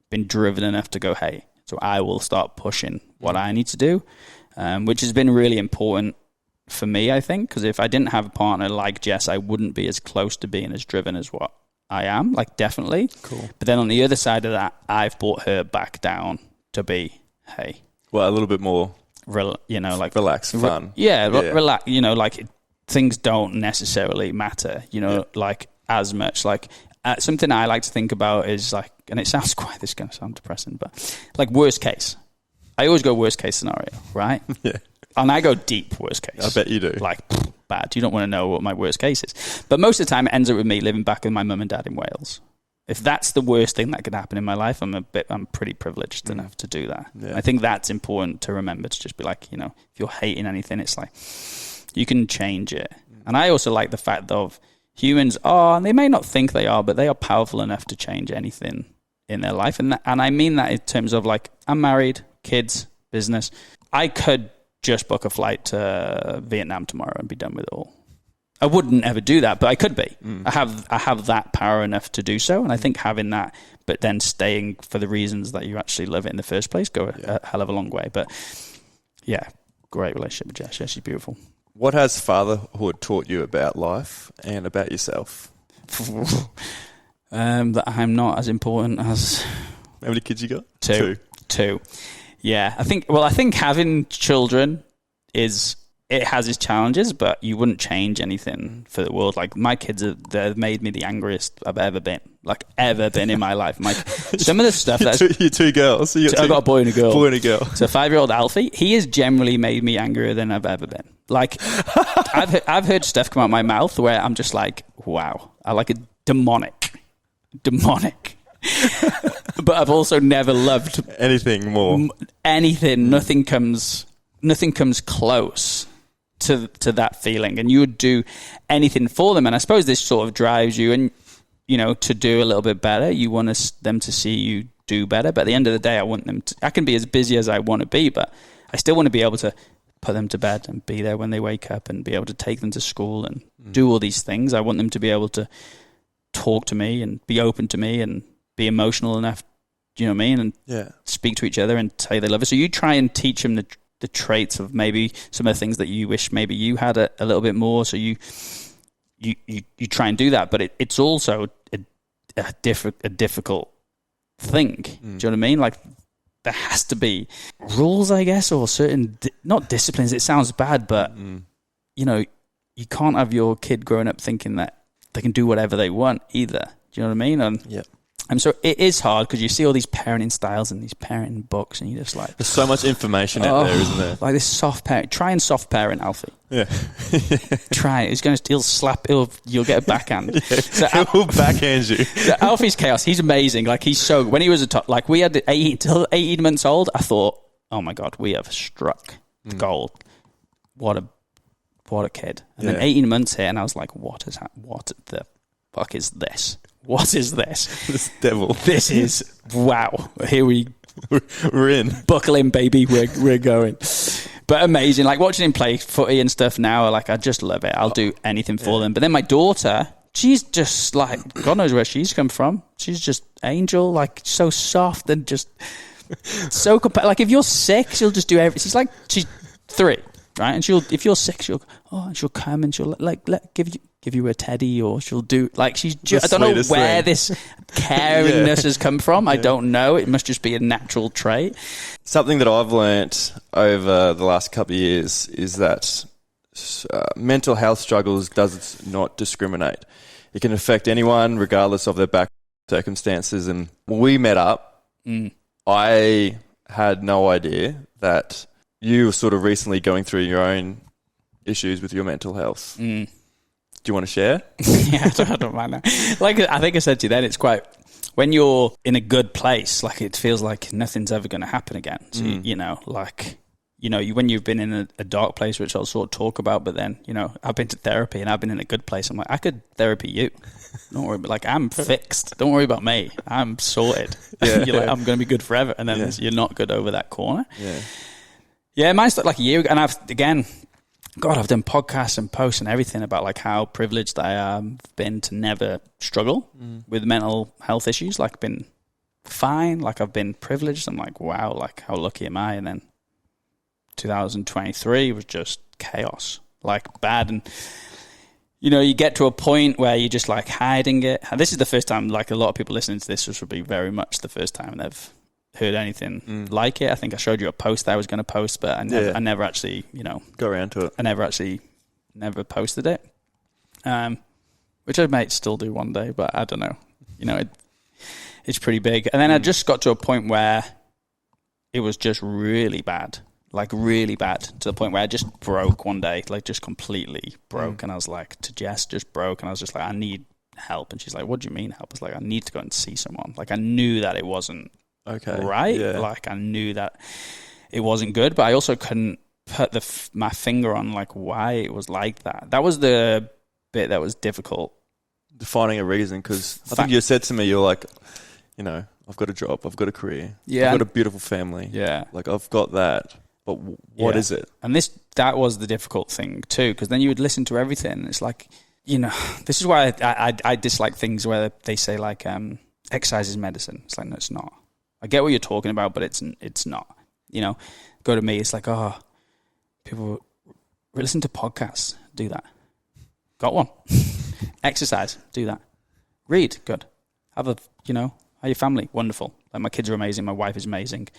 been driven enough to go, hey, so I will start pushing what I need to do. Which has been really important for me, I think, because if I didn't have a partner like Jess, I wouldn't be as close to being as driven as what I am, like, definitely. Cool. But then on the other side of that, I've brought her back down to be, hey. Well, a little bit more, like... relaxed, fun. Relax, like, things don't necessarily matter, like, as much. Like, something I like to think about is, like, and it sounds this is going to sound depressing, but, like, worst case. I always go worst case scenario, right? Yeah. And I go deep worst case. I bet you do. Like, bad. You don't want to know what my worst case is. But most of the time it ends up with me living back with my mum and dad in Wales. If that's the worst thing that could happen in my life, I'm pretty privileged enough to do that. Yeah. I think that's important to remember, to just be like, if you're hating anything, it's like, you can change it. And I also like the fact of humans are, and they may not think they are, but they are powerful enough to change anything in their life. And I mean that in terms of, like, I'm married, kids, business. I could just book a flight to Vietnam tomorrow and be done with it all. I wouldn't ever do that, but I could be. I have that power enough to do so, and I think having that, but then staying for the reasons that you actually love it in the first place, go a hell of a long way. But yeah, great relationship with Jess. Yeah, she's beautiful. What has fatherhood taught you about life and about yourself? That I'm not as important as... How many kids you got? Two. Yeah, I think having children is it has its challenges, but you wouldn't change anything for the world. Like, my kids, they've made me the angriest I've ever been. Like, ever been in my life. Some of the stuff that's... You're two girls. So I've got a boy and a girl. Boy and a girl. So 5-year-old Alfie, he has generally made me angrier than I've ever been. Like, I've heard stuff come out of my mouth where I'm just like, wow. I like it demonic. But I've also never loved... anything more. Anything. Nothing comes close to that feeling, and you would do anything for them. And I suppose this sort of drives you, and to do a little bit better. You want them to see you do better, but at the end of the day, I can be as busy as I want to be, but I still want to be able to put them to bed and be there when they wake up and be able to take them to school and do all these things. I want them to be able to talk to me and be open to me and be emotional enough, do you know what I mean? And speak to each other and say they love us. So you try and teach them the traits of maybe some of the things that you wish maybe you had a little bit more. So you try and do that, but it's also a difficult thing. Do you know what I mean? Like, there has to be rules, I guess, or certain not disciplines. It sounds bad, but you can't have your kid growing up thinking that they can do whatever they want either. Do you know what I mean? And so it is hard because you see all these parenting styles and these parenting books, and you're just like... There's so much information out there, isn't there? Like this soft parent. Try and soft parent Alfie. Yeah. Try it. You'll get a backhand. So He'll backhand you. So Alfie's chaos. He's amazing. Like, when he was we had 18 months old, I thought, oh my God, we have struck gold. What a kid. And then 18 months here, and I was like, what the fuck is this? What is this? This devil. This is, wow. Here we're in. Buckle in, baby. We're going. But amazing. Like, watching him play footy and stuff now, like, I just love it. I'll do anything for them. But then my daughter, she's just like, God knows where she's come from. She's just angel, like, so soft and just so like, if you're sick, she'll just do everything. She's 3, right? And if you're sick, she'll come and she'll give you a teddy, or she'll do, like, she's just, I don't know where this caringness has come from. I don't know. It must just be a natural trait. Something that I've learnt over the last couple of years is that mental health struggles does not discriminate. It can affect anyone regardless of their background circumstances. And when we met up, I had no idea that you were sort of recently going through your own issues with your mental health. Do you want to share? Yeah, I don't mind that. Like, I think I said to you then, it's quite, when you're in a good place, like, it feels like nothing's ever going to happen again. So, when you've been in a dark place, which I'll sort of talk about, but then, I've been to therapy and I've been in a good place. I'm like, I could therapy you. Don't worry, but like, I'm fixed. Don't worry about me. I'm sorted. You're like, I'm going to be good forever. And then you're not good over that corner. Yeah, mine started like a year ago. And I've done podcasts and posts and everything about like how privileged I have been to never struggle with mental health issues. Like, been fine. Like, I've been privileged. I'm like, wow, like, how lucky am I? And then 2023 was just chaos, like, bad. And, you get to a point where you're just like hiding it. And this is the first time, like, a lot of people listening to this would be very much the first time they've heard anything like it. I think I showed you a post that I was going to post, but I never actually, got around to it. I never posted it, which I might still do one day, but I don't know. It's pretty big. And then I just got to a point where it was just really bad, like really bad, to the point where I just broke one day, like just completely broke. And I was like, to Jess, just broke. And I was just like, I need help. And she's like, what do you mean help? I was like, I need to go and see someone. Like, I knew that it wasn't right. Like, I knew that it wasn't good, but I also couldn't put my finger on like why it was like that. That was the bit that was difficult. Defining a reason, because I think you said to me, you're like, I've got a job, I've got a career, I've got a beautiful family. Yeah. Like, I've got that, but what is it? And that was the difficult thing too, because then you would listen to everything. And it's like, this is why I dislike things where they say like, exercise is medicine. It's like, no, it's not. I get what you're talking about, but it's not. Go to me, it's like, oh, people listen to podcasts, do that. Got one. Exercise, do that. Read, good. Have how your family, wonderful. Like, my kids are amazing, my wife is amazing.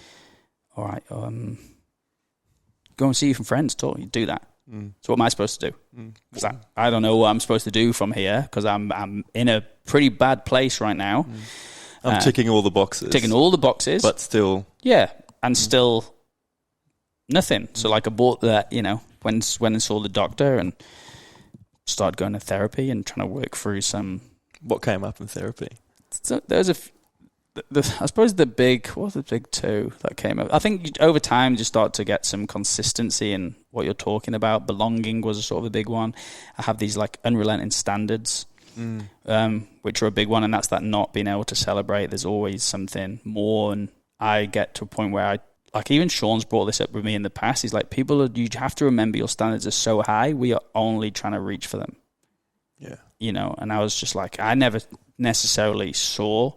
All right, go and see your friends, talk, you do that. So what am I supposed to do? Because I don't know what I'm supposed to do from here, because I'm in a pretty bad place right now. I'm ticking all the boxes. But still... Yeah, and still nothing. So like I bought that, when I saw the doctor and started going to therapy and trying to work through some... What came up in therapy? So there's I suppose what was the big two that came up? I think over time you just start to get some consistency in what you're talking about. Belonging was a sort of a big one. I have these like unrelenting standards, which are a big one, and that's that not being able to celebrate. There's always something more, and I get to a point where even Sean's brought this up with me in the past. He's like, you have to remember your standards are so high, we are only trying to reach for them. Yeah. And I was just like, I never necessarily saw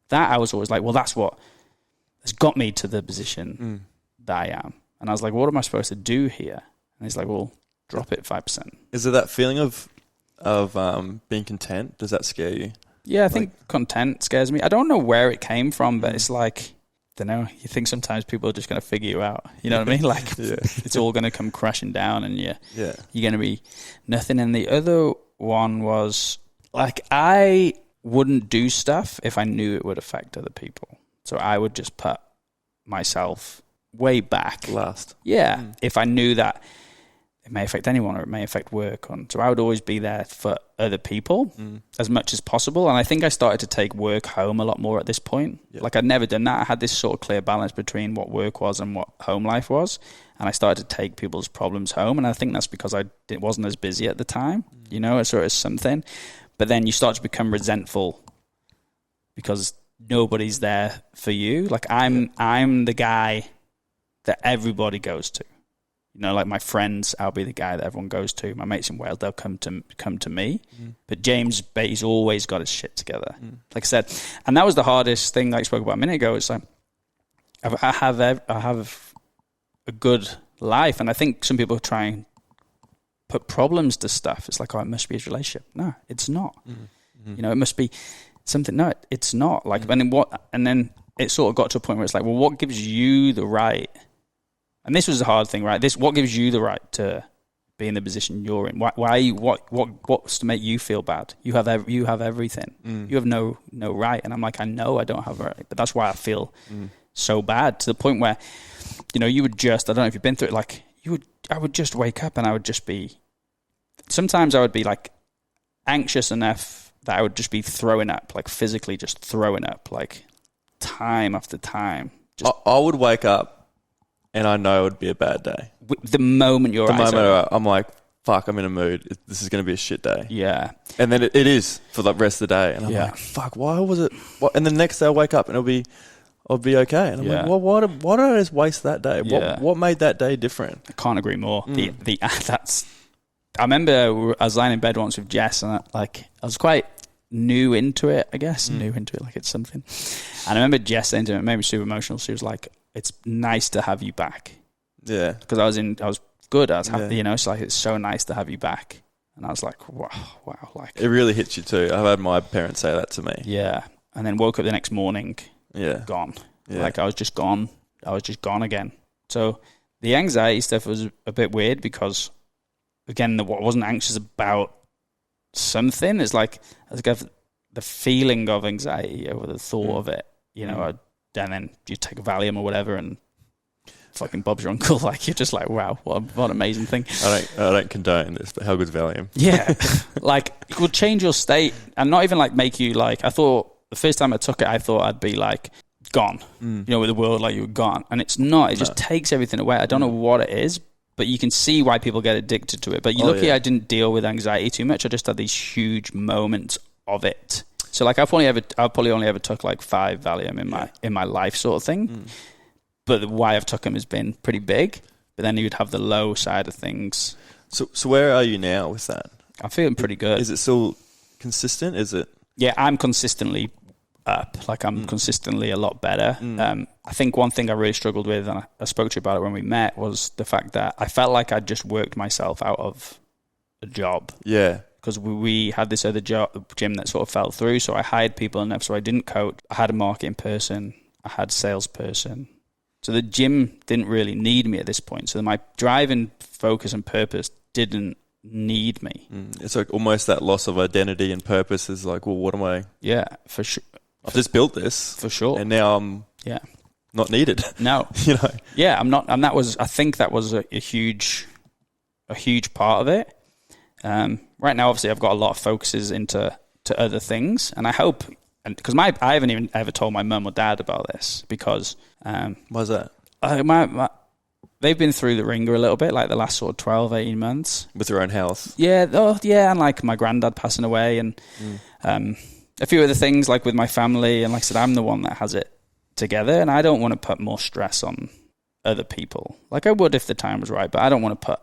that. I was always like, well, that's what has got me to the position that I am. And I was like, what am I supposed to do here? And he's like, well, drop it 5%. Is there that feeling of being content? Does that scare you? Yeah, I think content scares me. I don't know where it came from, but it's like, I don't know, you think sometimes people are just going to figure you out. You know what I mean? Like, it's all going to come crashing down and you're going to be nothing. And the other one was, like, I wouldn't do stuff if I knew it would affect other people. So I would just put myself way back. Last. Yeah. If I knew that it may affect anyone or it may affect work. So I would always be there for other people as much as possible. And I think I started to take work home a lot more at this point. Yeah. Like I'd never done that. I had this sort of clear balance between what work was and what home life was. And I started to take people's problems home. And I think that's because I wasn't as busy at the time, as sort of something. But then you start to become resentful because nobody's there for you. Like I'm the guy that everybody goes to. Like my friends, I'll be the guy that everyone goes to. My mates in Wales, they'll come to me. But James Batey's always got his shit together. Like I said, and that was the hardest thing. Like I spoke about a minute ago. It's like I have a good life, and I think some people try and put problems to stuff. It's like, it must be his relationship. No, it's not. It must be something. No, it's not. Like, and then it sort of got to a point where it's like, well, what gives you the right? And this was a hard thing, right? What gives you the right to be in the position you're in? What's to make you feel bad? You have everything. You have no right. And I'm like, I know I don't have a right, but that's why I feel so bad, to the point where, you would just, I don't know if you've been through it, like I would just wake up and I would just be, sometimes I would be like anxious enough that I would just be throwing up, like physically just throwing up, like time after time. I would wake up and I know it would be a bad day. The moment I'm like, fuck, I'm in a mood. This is going to be a shit day. Yeah. And then it is for the rest of the day. And I'm like, fuck, why was it? And the next day I wake up and I'll be okay. And I'm like, well, why did I just waste that day? What made that day different? I can't agree more. I remember I was lying in bed once with Jess, and I was quite new into it, I guess. New into it, like it's something. And I remember Jess saying to me, it made me super emotional. She was like, it's nice to have you back. Yeah. Because I was good. I was happy, it's like, it's so nice to have you back. And I was like, wow. Like, it really hits you too. I've had my parents say that to me. Yeah. And then woke up the next morning, gone. Yeah. Like I was just gone. I was just gone again. So the anxiety stuff was a bit weird because, again, I wasn't anxious about something. It's like I was the feeling of anxiety over the thought of it, and then you take a Valium or whatever and fucking Bob's your uncle. Like, you're just like, wow, what an amazing thing. I don't condone this, but how good's Valium? Yeah. Like, it would change your state and not even like make you like, I thought the first time I took it, I thought I'd be like gone, with the world, like you were gone. And it's not. It just takes everything away. I don't know what it is, but you can see why people get addicted to it. But luckily I didn't deal with anxiety too much. I just had these huge moments of it. So like I probably only ever took like 5 Valium in my life, sort of thing. But why I've took them has been pretty big. But then you'd have the low side of things. So where are you now with that? I'm feeling pretty good. Is it still consistent? Is it? Yeah, I'm consistently up. Like I'm consistently a lot better. I think one thing I really struggled with, and I spoke to you about it when we met, was the fact that I felt like I'd just worked myself out of a job. Yeah. Because we had this other gym that sort of fell through, so I hired people enough, so I didn't coach. I had a marketing person, I had a salesperson, So the gym didn't really need me at this point. So my drive and focus and purpose didn't need me. It's like almost that loss of identity and purpose is like, well, what am I? Yeah, for sure. I've just built this. For sure. And now I'm not needed. No. Yeah, I'm not. And I think that was a huge part of it. Right now, obviously, I've got a lot of focuses into other things. And I hope, because I haven't even ever told my mum or dad about this because... Why's that? They've been through the ringer a little bit, like the last sort of 12, 18 months. With their own health? Yeah, and like my granddad passing away and a few other things like with my family. And like I said, I'm the one that has it together and I don't want to put more stress on other people. Like I would if the time was right, but I don't want to put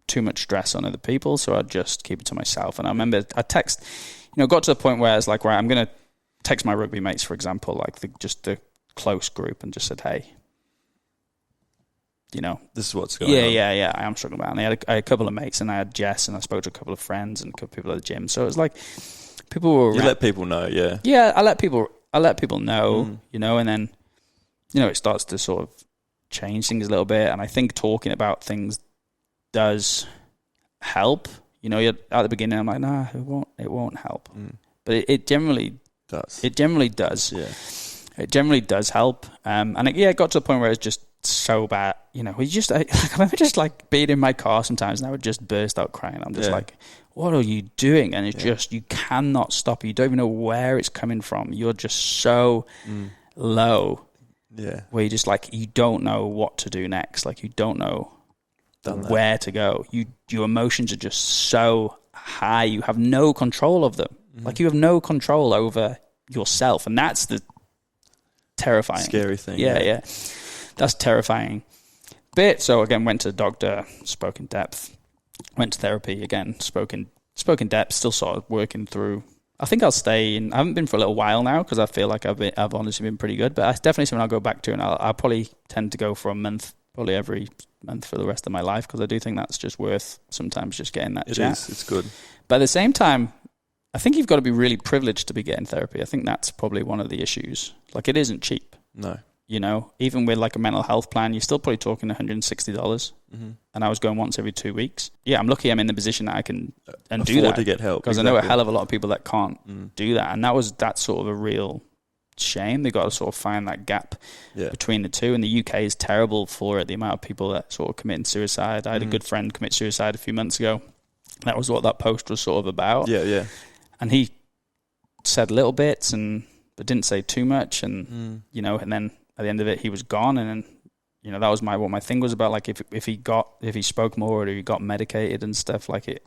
too much stress on other people, so I'd just keep it to myself. And I remember I got to the point where I was like, right, I'm going to text my rugby mates, for example, like the close group and just said, hey, this is what's going on. Yeah, I am struggling about it. And I had a couple of mates and I had Jess and I spoke to a couple of friends and a couple of people at the gym. So it was like people were You let people know, yeah. Yeah, I let people know, and then, it starts to sort of change things a little bit. And I think talking about things does help. At the beginning, I'm like, nah, it won't help. But it generally does. It generally does. Yeah. It generally does help. And it got to the point where it's just so bad. I remember just like being in my car sometimes and I would just burst out crying. I'm just like, what are you doing? And it's just, you cannot stop. You don't even know where it's coming from. You're just so low. Yeah. Where you just like, you don't know what to do next. Like you don't know where to go. Your emotions are just so high. You have no control of them. Like you have no control over yourself. And that's the terrifying. Scary thing. Yeah. That's terrifying bit. So again, went to the doctor, spoke in depth, went to therapy again, spoke in depth, still sort of working through. I think I'll stay in. I haven't been for a little while now because I feel like I've honestly been pretty good, but it's definitely something I'll go back to, and I'll probably tend to go for a month, probably every month for the rest of my life, because I do think that's just worth sometimes just getting that chat. It is. It's good. But at the same time, I think you've got to be really privileged to be getting therapy. I think that's probably one of the issues. Like it isn't cheap. No. Even with like a mental health plan, you're still probably talking $160. And I was going once every 2 weeks. Yeah, I'm lucky I'm in the position that I can do that. To get help. Because I know a hell of a lot of people that can't do that. And that's sort of a real shame. They got to sort of find that gap between the two. And the UK is terrible for it, the amount of people that sort of committing suicide. I had a good friend commit suicide a few months ago. That was what that post was sort of about. Yeah. And he said little bits but didn't say too much. And, and then at the end of it, he was gone. And then, that was what my thing was about. Like if he spoke more or he got medicated and stuff, like it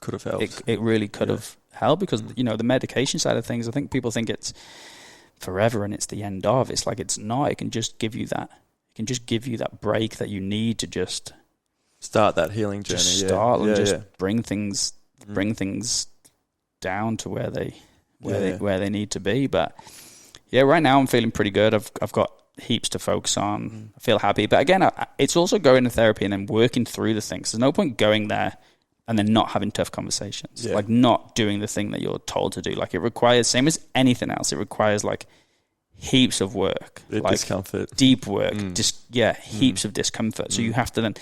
could have helped. It really could have helped because, the medication side of things, I think people think it's forever and it's the end of. It's like, it's not. It can just give you that. It can just give you that break that you need to just start that healing journey. Bring things down to where they need to be. But yeah, right now I'm feeling pretty good. I've got heaps to focus on. I feel happy. But again, it's also going to therapy and then working through the things. There's no point going there and then not having tough conversations. Like not doing the thing that you're told to do. Like it requires, same as anything else, it requires like heaps of work. Like discomfort. Deep work. Heaps of discomfort. So you have to then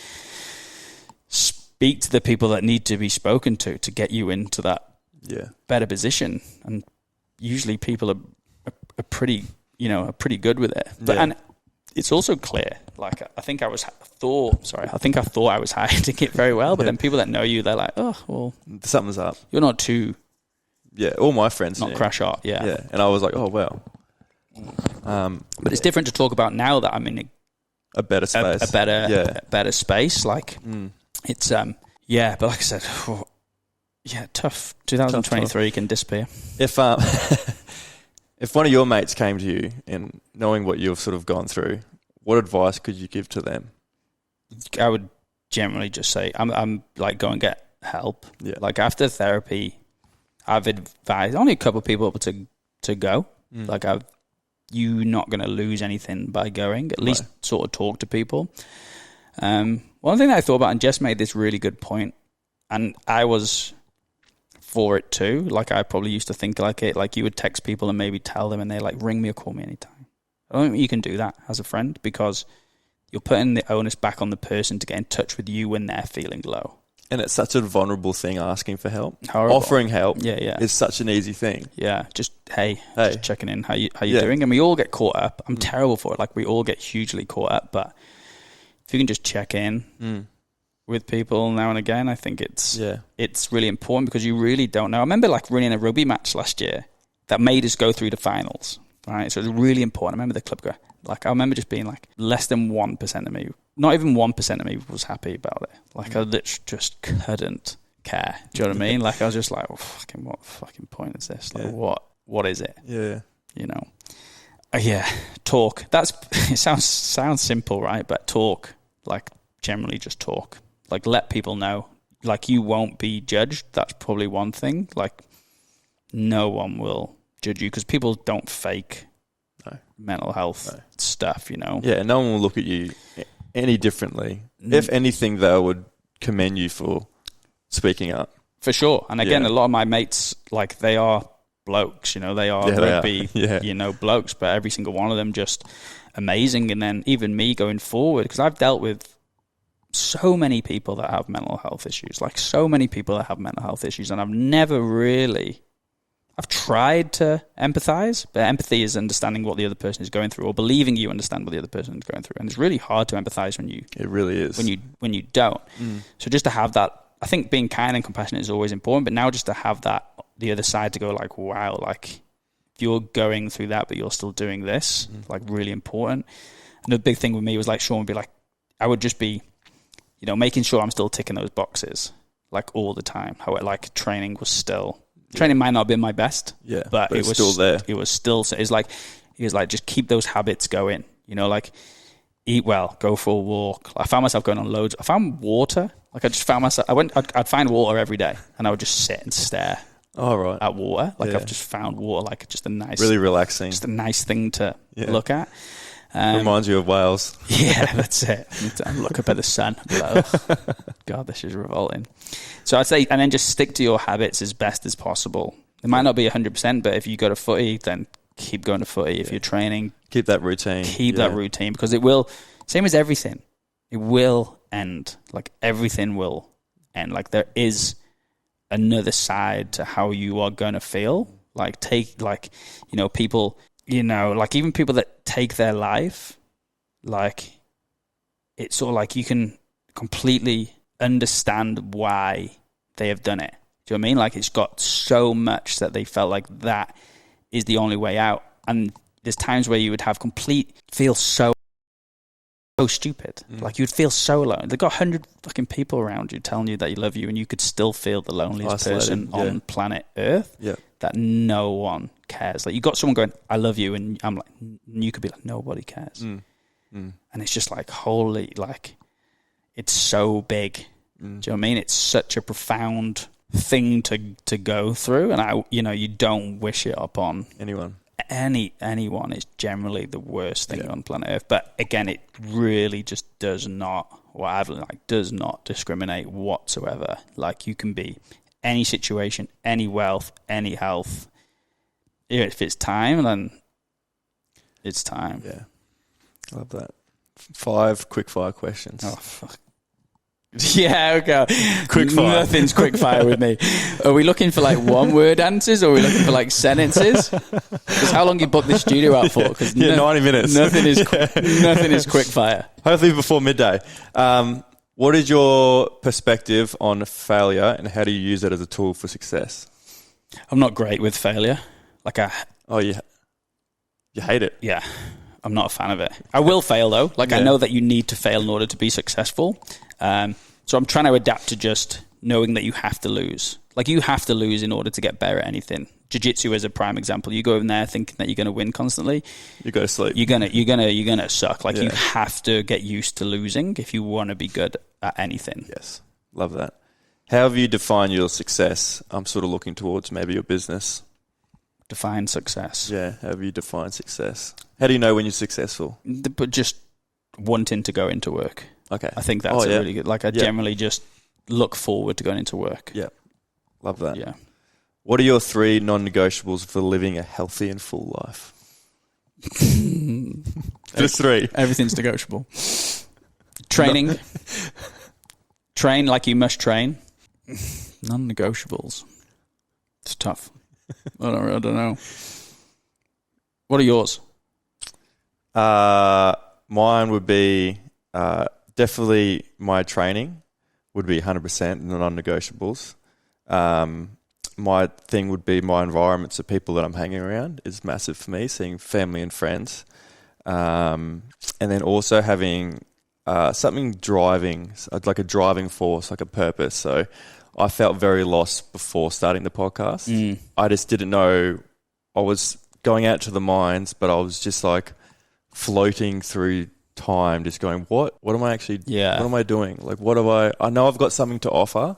speak to the people that need to be spoken to get you into that better position. And usually people are pretty good with it. But and it's also clear. Like I thought I was hiding it very well, but then people that know you, they're like, oh well, something's up. You're not too. Yeah, all my friends not crash out. Yeah, and I was like, oh well. But it's different to talk about now that I'm in a better space. A better space. Like it's but like I said, tough. 2023 can disappear. If one of your mates came to you and knowing what you've sort of gone through, what advice could you give to them? I would generally just say, I'm like, go and get help. Yeah. Like after therapy, I've advised only a couple of people to go. Like you're not going to lose anything by going. At least sort of talk to people. One thing that I thought about, and Jess made this really good point, and I was for it too. Like I probably used to think like it. Like you would text people and maybe tell them, and they like ring me or call me anytime. I don't think you can do that as a friend, because you're putting the onus back on the person to get in touch with you when they're feeling low. And it's such a vulnerable thing, asking for help. Horrible. Offering help Yeah. is such an easy thing. Yeah, just just checking in. How you doing? And we all get caught up. I'm terrible for it. Like, we all get hugely caught up. But if you can just check in with people now and again, I think it's really important, because you really don't know. I remember like running a rugby match last year that made us go through the finals. Right, so it was really important. I remember the club guy. Like, I remember just being like, less than 1% of me, not even 1% of me was happy about it. Like, I literally just couldn't care. Do you know what I mean? Like, I was just like, oh, what fucking point is this? Like, what is it? Yeah. You know? Talk. It sounds simple, right? But talk. Like, generally just talk. Like, let people know. Like, you won't be judged. That's probably one thing. Like, no one will judge you, because people don't fake mental health stuff, you know. Yeah, no one will look at you any differently. If anything, they would commend you for speaking up. For sure. And again, a lot of my mates, like, they are blokes, you know, they are rugby, you know, blokes, but every single one of them just amazing. And then even me going forward, because I've dealt with so many people that have mental health issues, and I've never really... I've tried to empathize, but empathy is understanding what the other person is going through, or believing you understand what the other person is going through. And it's really hard to empathize when you... It really is. When you don't. So just to have that, I think being kind and compassionate is always important, but now just to have that, the other side, to go like, wow, like, you're going through that, but you're still doing this, like, really important. And the big thing with me was, like, Sean would be like, I would just be, you know, making sure I'm still ticking those boxes, like, all the time. How like training was still... Training might not have been my best, but it was still there. It was still, it's like, he was like, just keep those habits going, you know, like, eat well, go for a walk. I found myself going on loads. I found water. Like, I just found myself, I'd find water every day, and I would just sit and stare at water. Like, I've just found water, like, just a nice, really relaxing, just a nice thing to look at. Reminds you of Wales. Yeah, that's it. Look up at the sun. Below. God, this is revolting. So I'd say, and then just stick to your habits as best as possible. It might not be 100%, but if you go to footy, then keep going to footy. If you're training, keep that routine. That routine, because it will, same as everything, it will end. Like, everything will end. Like, there is another side to how you are going to feel. Like, you know, people, you know, like, even people that take their life, like, it's sort of like you can completely understand why they have done it. Do you know what I mean? Like, it's got so much that they felt like that is the only way out. And there's times where you would have feel so stupid. Like, you'd feel so alone. They've got 100 fucking people around you telling you that you love you, and you could still feel the loneliest person on planet Earth. Yeah. That no one cares. Like, you got someone going, I love you, and I'm like, you could be like, nobody cares. And it's just like, holy, like, it's so big. Do you know what I mean? It's such a profound thing to go through, and you don't wish it upon anyone. Anyone is generally the worst thing on planet Earth. But again, it really just does not discriminate whatsoever. Like, you can be any situation, any wealth, any health. If it's time, then it's time. Yeah. I love that. 5 quick-fire questions. Oh, fuck. Yeah, okay. Quick fire. Nothing's quick fire with me. Are we looking for, like, one-word answers, or are we looking for, like, sentences? Because how long you booked the studio out for? 90 minutes. Nothing is quick fire. Hopefully before midday. What is your perspective on failure, and how do you use it as a tool for success? I'm not great with failure. Like, you hate it? Yeah. I'm not a fan of it. I will fail, though. Like, I know that you need to fail in order to be successful. So I'm trying to adapt to just knowing that you have to lose. Like, you have to lose in order to get better at anything. Jiu-jitsu is a prime example. You go in there thinking that you're going to win constantly. You go to sleep. You're gonna suck. Like, you have to get used to losing if you want to be good at anything. Yes. Love that. How have you defined your success? I'm sort of looking towards maybe your business. Define success. Yeah. How have you defined success? How do you know when you're successful? But just wanting to go into work. Okay. I think that's really good. Like, I generally just look forward to going into work. Yeah. Love that. Yeah. What are your 3 non-negotiables for living a healthy and full life? Just 3. Everything's negotiable. Training. Train like you must train. Non-negotiables. It's tough. I don't know. What are yours? Mine would be definitely my training would be 100% the non-negotiables. My thing would be my environment, so people that I'm hanging around is massive for me, seeing family and friends. And then also having something driving, like a driving force, like a purpose. So I felt very lost before starting the podcast. I just didn't know. I was going out to the mines, but I was just like floating through time, just going, what am I actually, what am I doing? Like, I know I've got something to offer.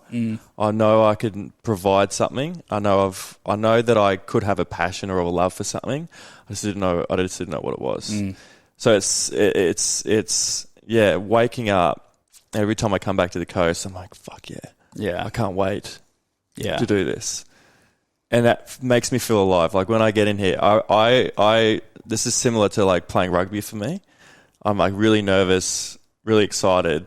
I know I can provide something. I know that I could have a passion or a love for something. I just didn't know what it was. So it's waking up every time I come back to the coast, I'm like, fuck yeah, I can't wait to do this. And that makes me feel alive. Like when I get in here, I this is similar to like playing rugby for me. I'm like really nervous, really excited,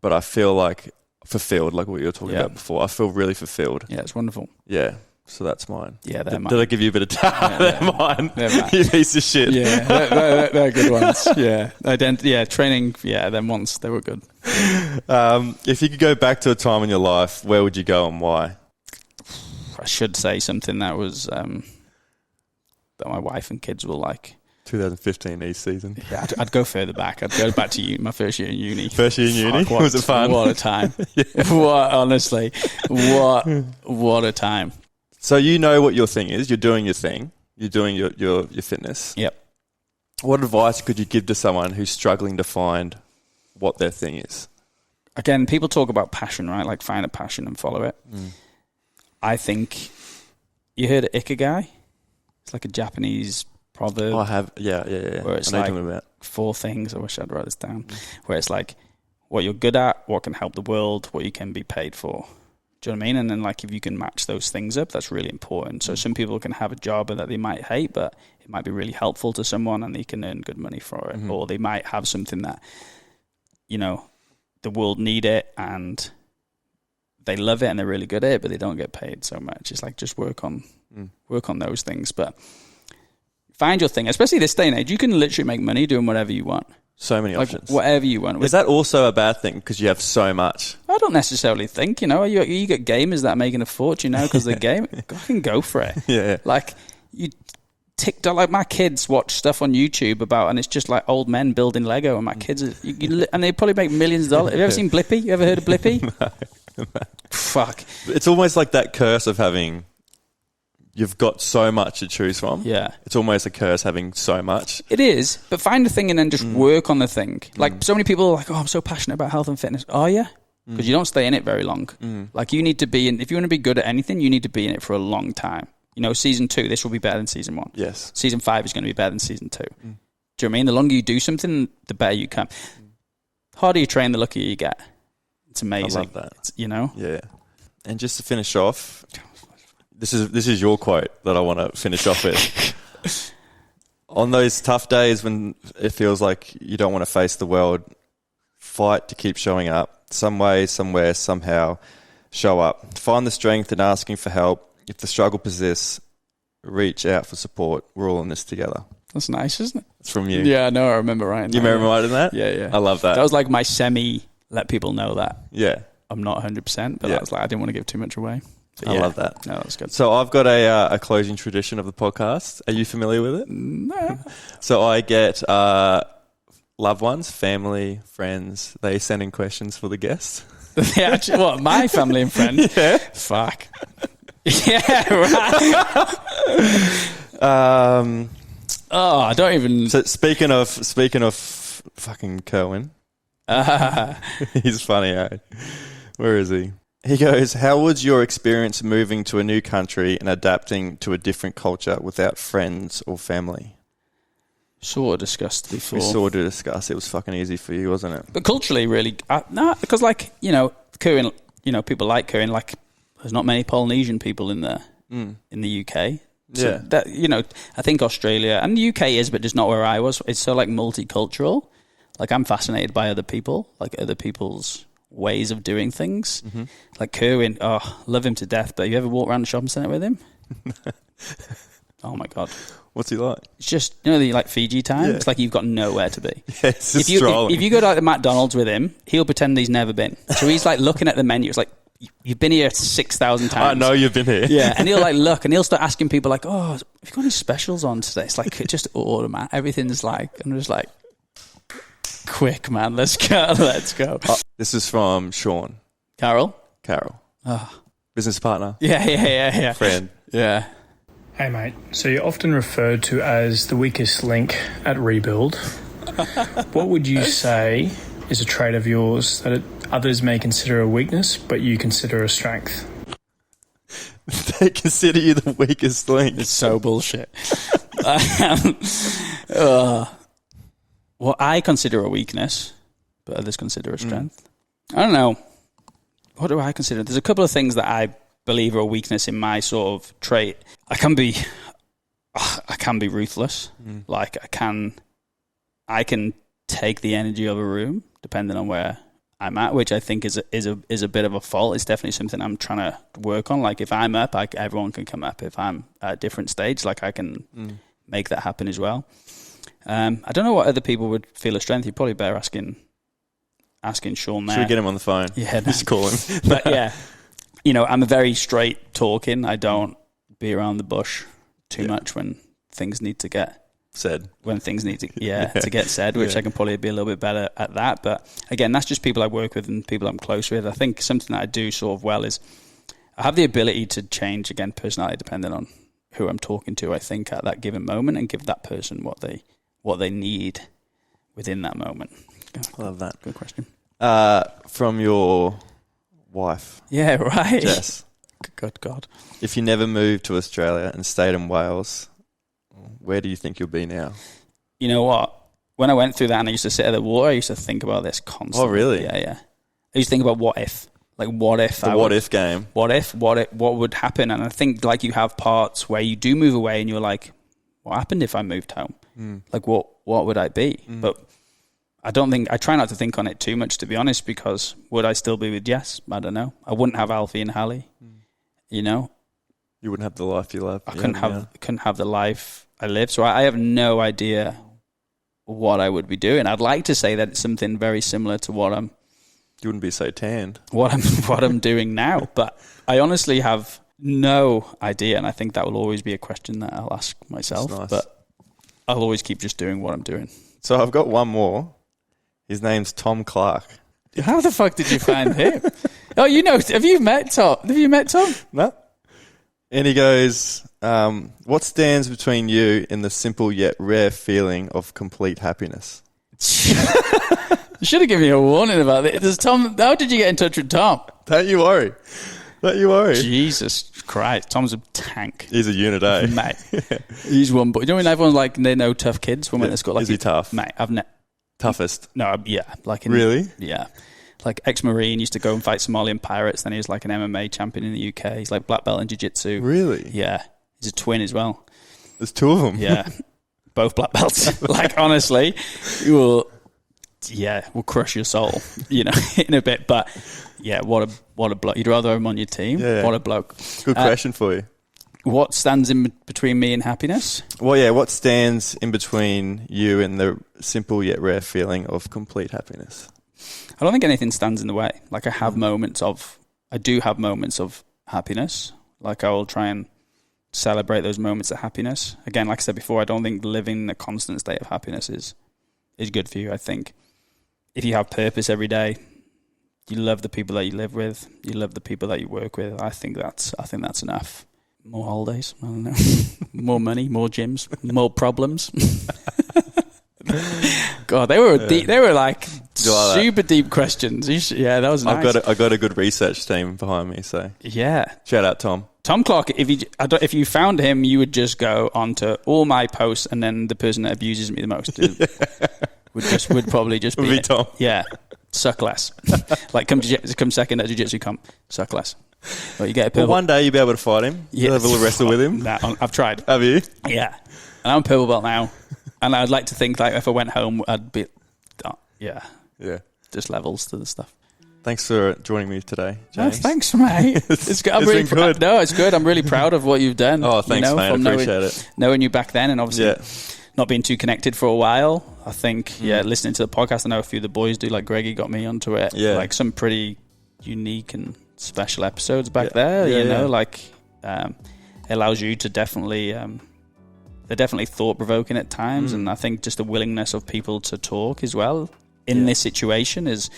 but I feel like fulfilled, like what you were talking about before. I feel really fulfilled. Yeah, it's wonderful. Yeah. So that's mine. Yeah, they're mine. Did I give you a bit of time? They're mine. You piece of shit. Yeah, they're good ones. Yeah. Training, them ones, they were good. If you could go back to a time in your life, where would you go and why? I should say something that was that my wife and kids will like. 2015 East season. Yeah, I'd go further back. I'd go back to my first year in uni. First year in uni? Was it fun? What a time. Honestly, what a time. So you know what your thing is. You're doing your thing. You're doing your fitness. Yep. What advice could you give to someone who's struggling to find what their thing is? Again, people talk about passion, right? Like find a passion and follow it. I think you heard of Ikigai? It's like a Japanese proverb. I have, yeah. Where it's I like about. 4 things. I wish I'd write this down. Where it's like what you're good at, what can help the world, what you can be paid for. Do you know what I mean? And then like if you can match those things up, that's really important. So some people can have a job that they might hate, but it might be really helpful to someone and they can earn good money for it. Or they might have something that, the world need it and they love it and they're really good at it, but they don't get paid so much. It's like just work on those things. But find your thing, especially this day and age. You can literally make money doing whatever you want. So many options. Whatever you want. Is that also a bad thing because you have so much? I don't necessarily think, you get gamers that are making a fortune now because they're game. I can go for it. Yeah. Like you TikTok, like my kids watch stuff on YouTube about, and it's just like old men building Lego, and my kids and they probably make millions of dollars. Have you ever seen Blippi? You ever heard of Blippi? No. Fuck. It's almost like that curse of having. You've got so much to choose from. Yeah. It's almost a curse having so much. It is, but find a thing and then just work on the thing. Like so many people are like, oh, I'm so passionate about health and fitness. Are you? Because you don't stay in it very long. Like you need to be if you want to be good at anything, you need to be in it for a long time. Season 2, this will be better than season 1. Yes. Season 5 is going to be better than season 2. Do you know what I mean? The longer you do something, the better you come. The harder you train, the luckier you get. It's amazing. I love that. Yeah. And just to finish off, this is your quote that I want to finish off with. On those tough days when it feels like you don't want to face the world, fight to keep showing up. Some way, somewhere, somehow, show up. Find the strength in asking for help. If the struggle persists, reach out for support. We're all in this together. That's nice, isn't it? It's from you. Yeah, no, I remember writing that. You remember writing that? Yeah. I love that. That was like my let people know that. Yeah. I'm not 100%, but I was like, I didn't want to give too much away. I love that. No, that's good. So I've got a closing tradition of the podcast. Are you familiar with it? No. So I get loved ones, family, friends. They send in questions for the guests. Yeah, what? My family and friends? Yeah. Fuck. Yeah, right. I don't even. So speaking of fucking Kerwin, he's funny. Eh? Where is he? He goes, how was your experience moving to a new country and adapting to a different culture without friends or family? Sort of discussed before. We sort of discussed. It was fucking easy for you, wasn't it? But culturally, really, no, because Kerwin, people like Kerwin. Like, there's not many Polynesian people in there in the UK. So Yeah. that, I think Australia and the UK is, but just not where I was. It's so like multicultural. Like I'm fascinated by other people, like other people's ways of doing things. Mm-hmm. Like Kerwin, love him to death. But you ever walk around the shopping centre with him? Oh my God. What's he like? It's just, the like Fiji time. Yeah. It's like you've got nowhere to be. Yeah, it's just strolling. If you go to like the McDonald's with him, he'll pretend he's never been. So he's like looking at the menu. It's like, you've been here 6,000 times. I know you've been here. Yeah, and he'll like look, and he'll start asking people like, "Oh, have you got any specials on today?" It's like just order, man. Everything's like, I'm just like, quick, man. Let's go. This is from Sean. Carol. Business partner. Yeah. Friend. Yeah. Hey mate, so you're often referred to as the weakest link at Rebuild. What would you say is a trait of yours that others may consider a weakness, but you consider a strength? They consider you the weakest link. It's so bullshit. What I consider a weakness, but others consider a strength. I don't know. What do I consider? There's a couple of things that I believe are a weakness in my sort of trait. I can be ruthless. Like I can take the energy of a room depending on where I'm at, which I think is a bit of a fault. It's definitely something I'm trying to work on. Like if I'm up, everyone can come up. If I'm at a different stage, like I can make that happen as well. I don't know what other people would feel a strength. You're probably better asking Sean there. Should we get him on the phone? Yeah, just call him. But yeah, I'm a very straight talking. I don't be around the bush too much when things need to get said. When things need to to get said, which I can probably be a little bit better at that. But again, that's just people I work with and people I'm close with. I think something that I do sort of well is I have the ability to change, again, personality depending on who I'm talking to, I think, at that given moment, and give that person what they need within that moment. I love that. Good question. From your wife. Yeah, right. Jess. Good God. If you never moved to Australia and stayed in Wales, where do you think you'll be now? You know what? When I went through that and I used to sit at the water, I used to think about this constantly. Oh, really? Yeah. I used to think about what if. Like, what if? What if game. What would happen? And I think, like, you have parts where you do move away and you're like, what happened if I moved home? Like, what would I be? But I try not to think on it too much, to be honest, because would I still be with Jess? I don't know. I wouldn't have Alfie and Hallie, You wouldn't have the life you love. I couldn't have the life I live. So I have no idea what I would be doing. I'd like to say that it's something very similar to what I'm. You wouldn't be so tanned. What I'm doing now, but I honestly have no idea, and I think that will always be a question that I'll ask myself. That's nice. But I'll always keep just doing what I'm doing. So I've got one more. His name's Tom Clark. How the fuck did you find him? Oh, have you met Tom? No. And he goes, what stands between you and the simple yet rare feeling of complete happiness? You should have given me a warning about it. How did you get in touch with Tom? Don't you worry. Jesus Christ. Tom's a tank. He's a unit, eh? Mate. He's one boy. You know when everyone's like, they know tough kids? When it's got like... Is he tough? Mate, Toughest? No, yeah. Really? Yeah. Like ex-Marine, used to go and fight Somalian pirates. Then he was like an MMA champion in the UK. He's like black belt in jiu-jitsu. Really? Yeah. He's a twin as well. There's two of them? Yeah. Both black belts. Like, honestly, we'll crush your soul, in a bit. But, yeah, what a bloke. You'd rather have him on your team? Yeah. What a bloke. Good question for you. What stands in between me and happiness? Well, yeah, what stands in between you and the simple yet rare feeling of complete happiness? I don't think anything stands in the way. Like, I do have moments of happiness. Like, I will try and celebrate those moments of happiness. Again, like I said before, I don't think living in a constant state of happiness is good for you. I think if you have purpose every day, you love the people that you live with, you love the people that you work with, I think that's enough. More holidays, I don't know. More money, more gyms, more problems. God, they were deep. They were like super deep questions. That was nice. I got a good research team behind me, so yeah. Shout out Tom. Tom Clark. If you found him, you would just go onto all my posts, and then the person that abuses me the most would probably just be Tom. Yeah, suck less. Like come second at jiu-jitsu comp, suck less. Well, you get a Well, purple. one day you'll be able to fight him. Yeah. You'll have a little wrestle with him. Nah, I've tried. Have you? Yeah, and I'm purple belt now, and I'd like to think like if I went home, I'd be, Yeah. just levels to the stuff. Thanks for joining me today, James. Thanks, mate. It's good. I'm really been good. No, it's good. I'm really proud of what you've done. Oh, thanks, mate. I from appreciate it. Knowing you back then, and obviously not being too connected for a while. I think, listening to the podcast, I know a few of the boys do. Like Greggy got me onto it. Yeah. Like some pretty unique and special episodes back there. You know, like it allows you to definitely. They're definitely thought provoking at times, and I think just the willingness of people to talk as well in this situation is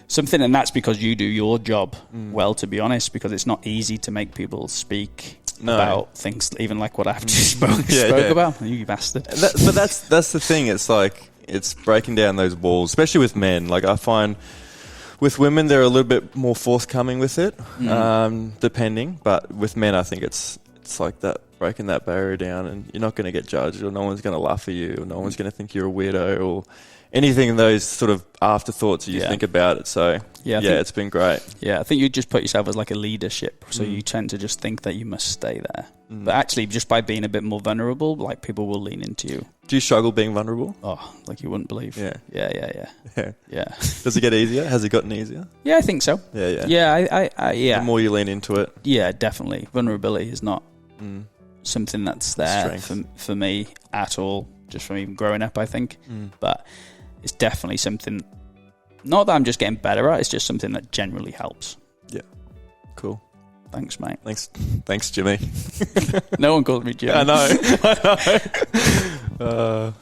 something, and that's because you do your job well, to be honest, because it's not easy to make people speak about things, even like what I've just spoke about. You bastard. But that's the thing. It's like, it's breaking down those walls, especially with men. Like, I find with women, they're a little bit more forthcoming with it, depending. But with men, I think it's like that, breaking that barrier down, and you're not going to get judged, or no one's going to laugh at you, or no one's going to think you're a weirdo, or anything, those sort of afterthoughts that you think about it. So it's been great. Yeah, I think you just put yourself as like a leadership, so you tend to just think that you must stay there. But actually, just by being a bit more vulnerable, like, people will lean into you. Do you struggle being vulnerable? Oh, like you wouldn't believe. Yeah. Does it get easier? Has it gotten easier? Yeah, I think so. Yeah, The more you lean into it. Yeah, definitely. Vulnerability is not something that's there for me at all, just from even growing up, I think. But it's definitely something, not that I'm just getting better at, it's just something that generally helps. Yeah. Cool. Thanks, mate. Thanks, Jimmy. No one called me Jimmy. I know.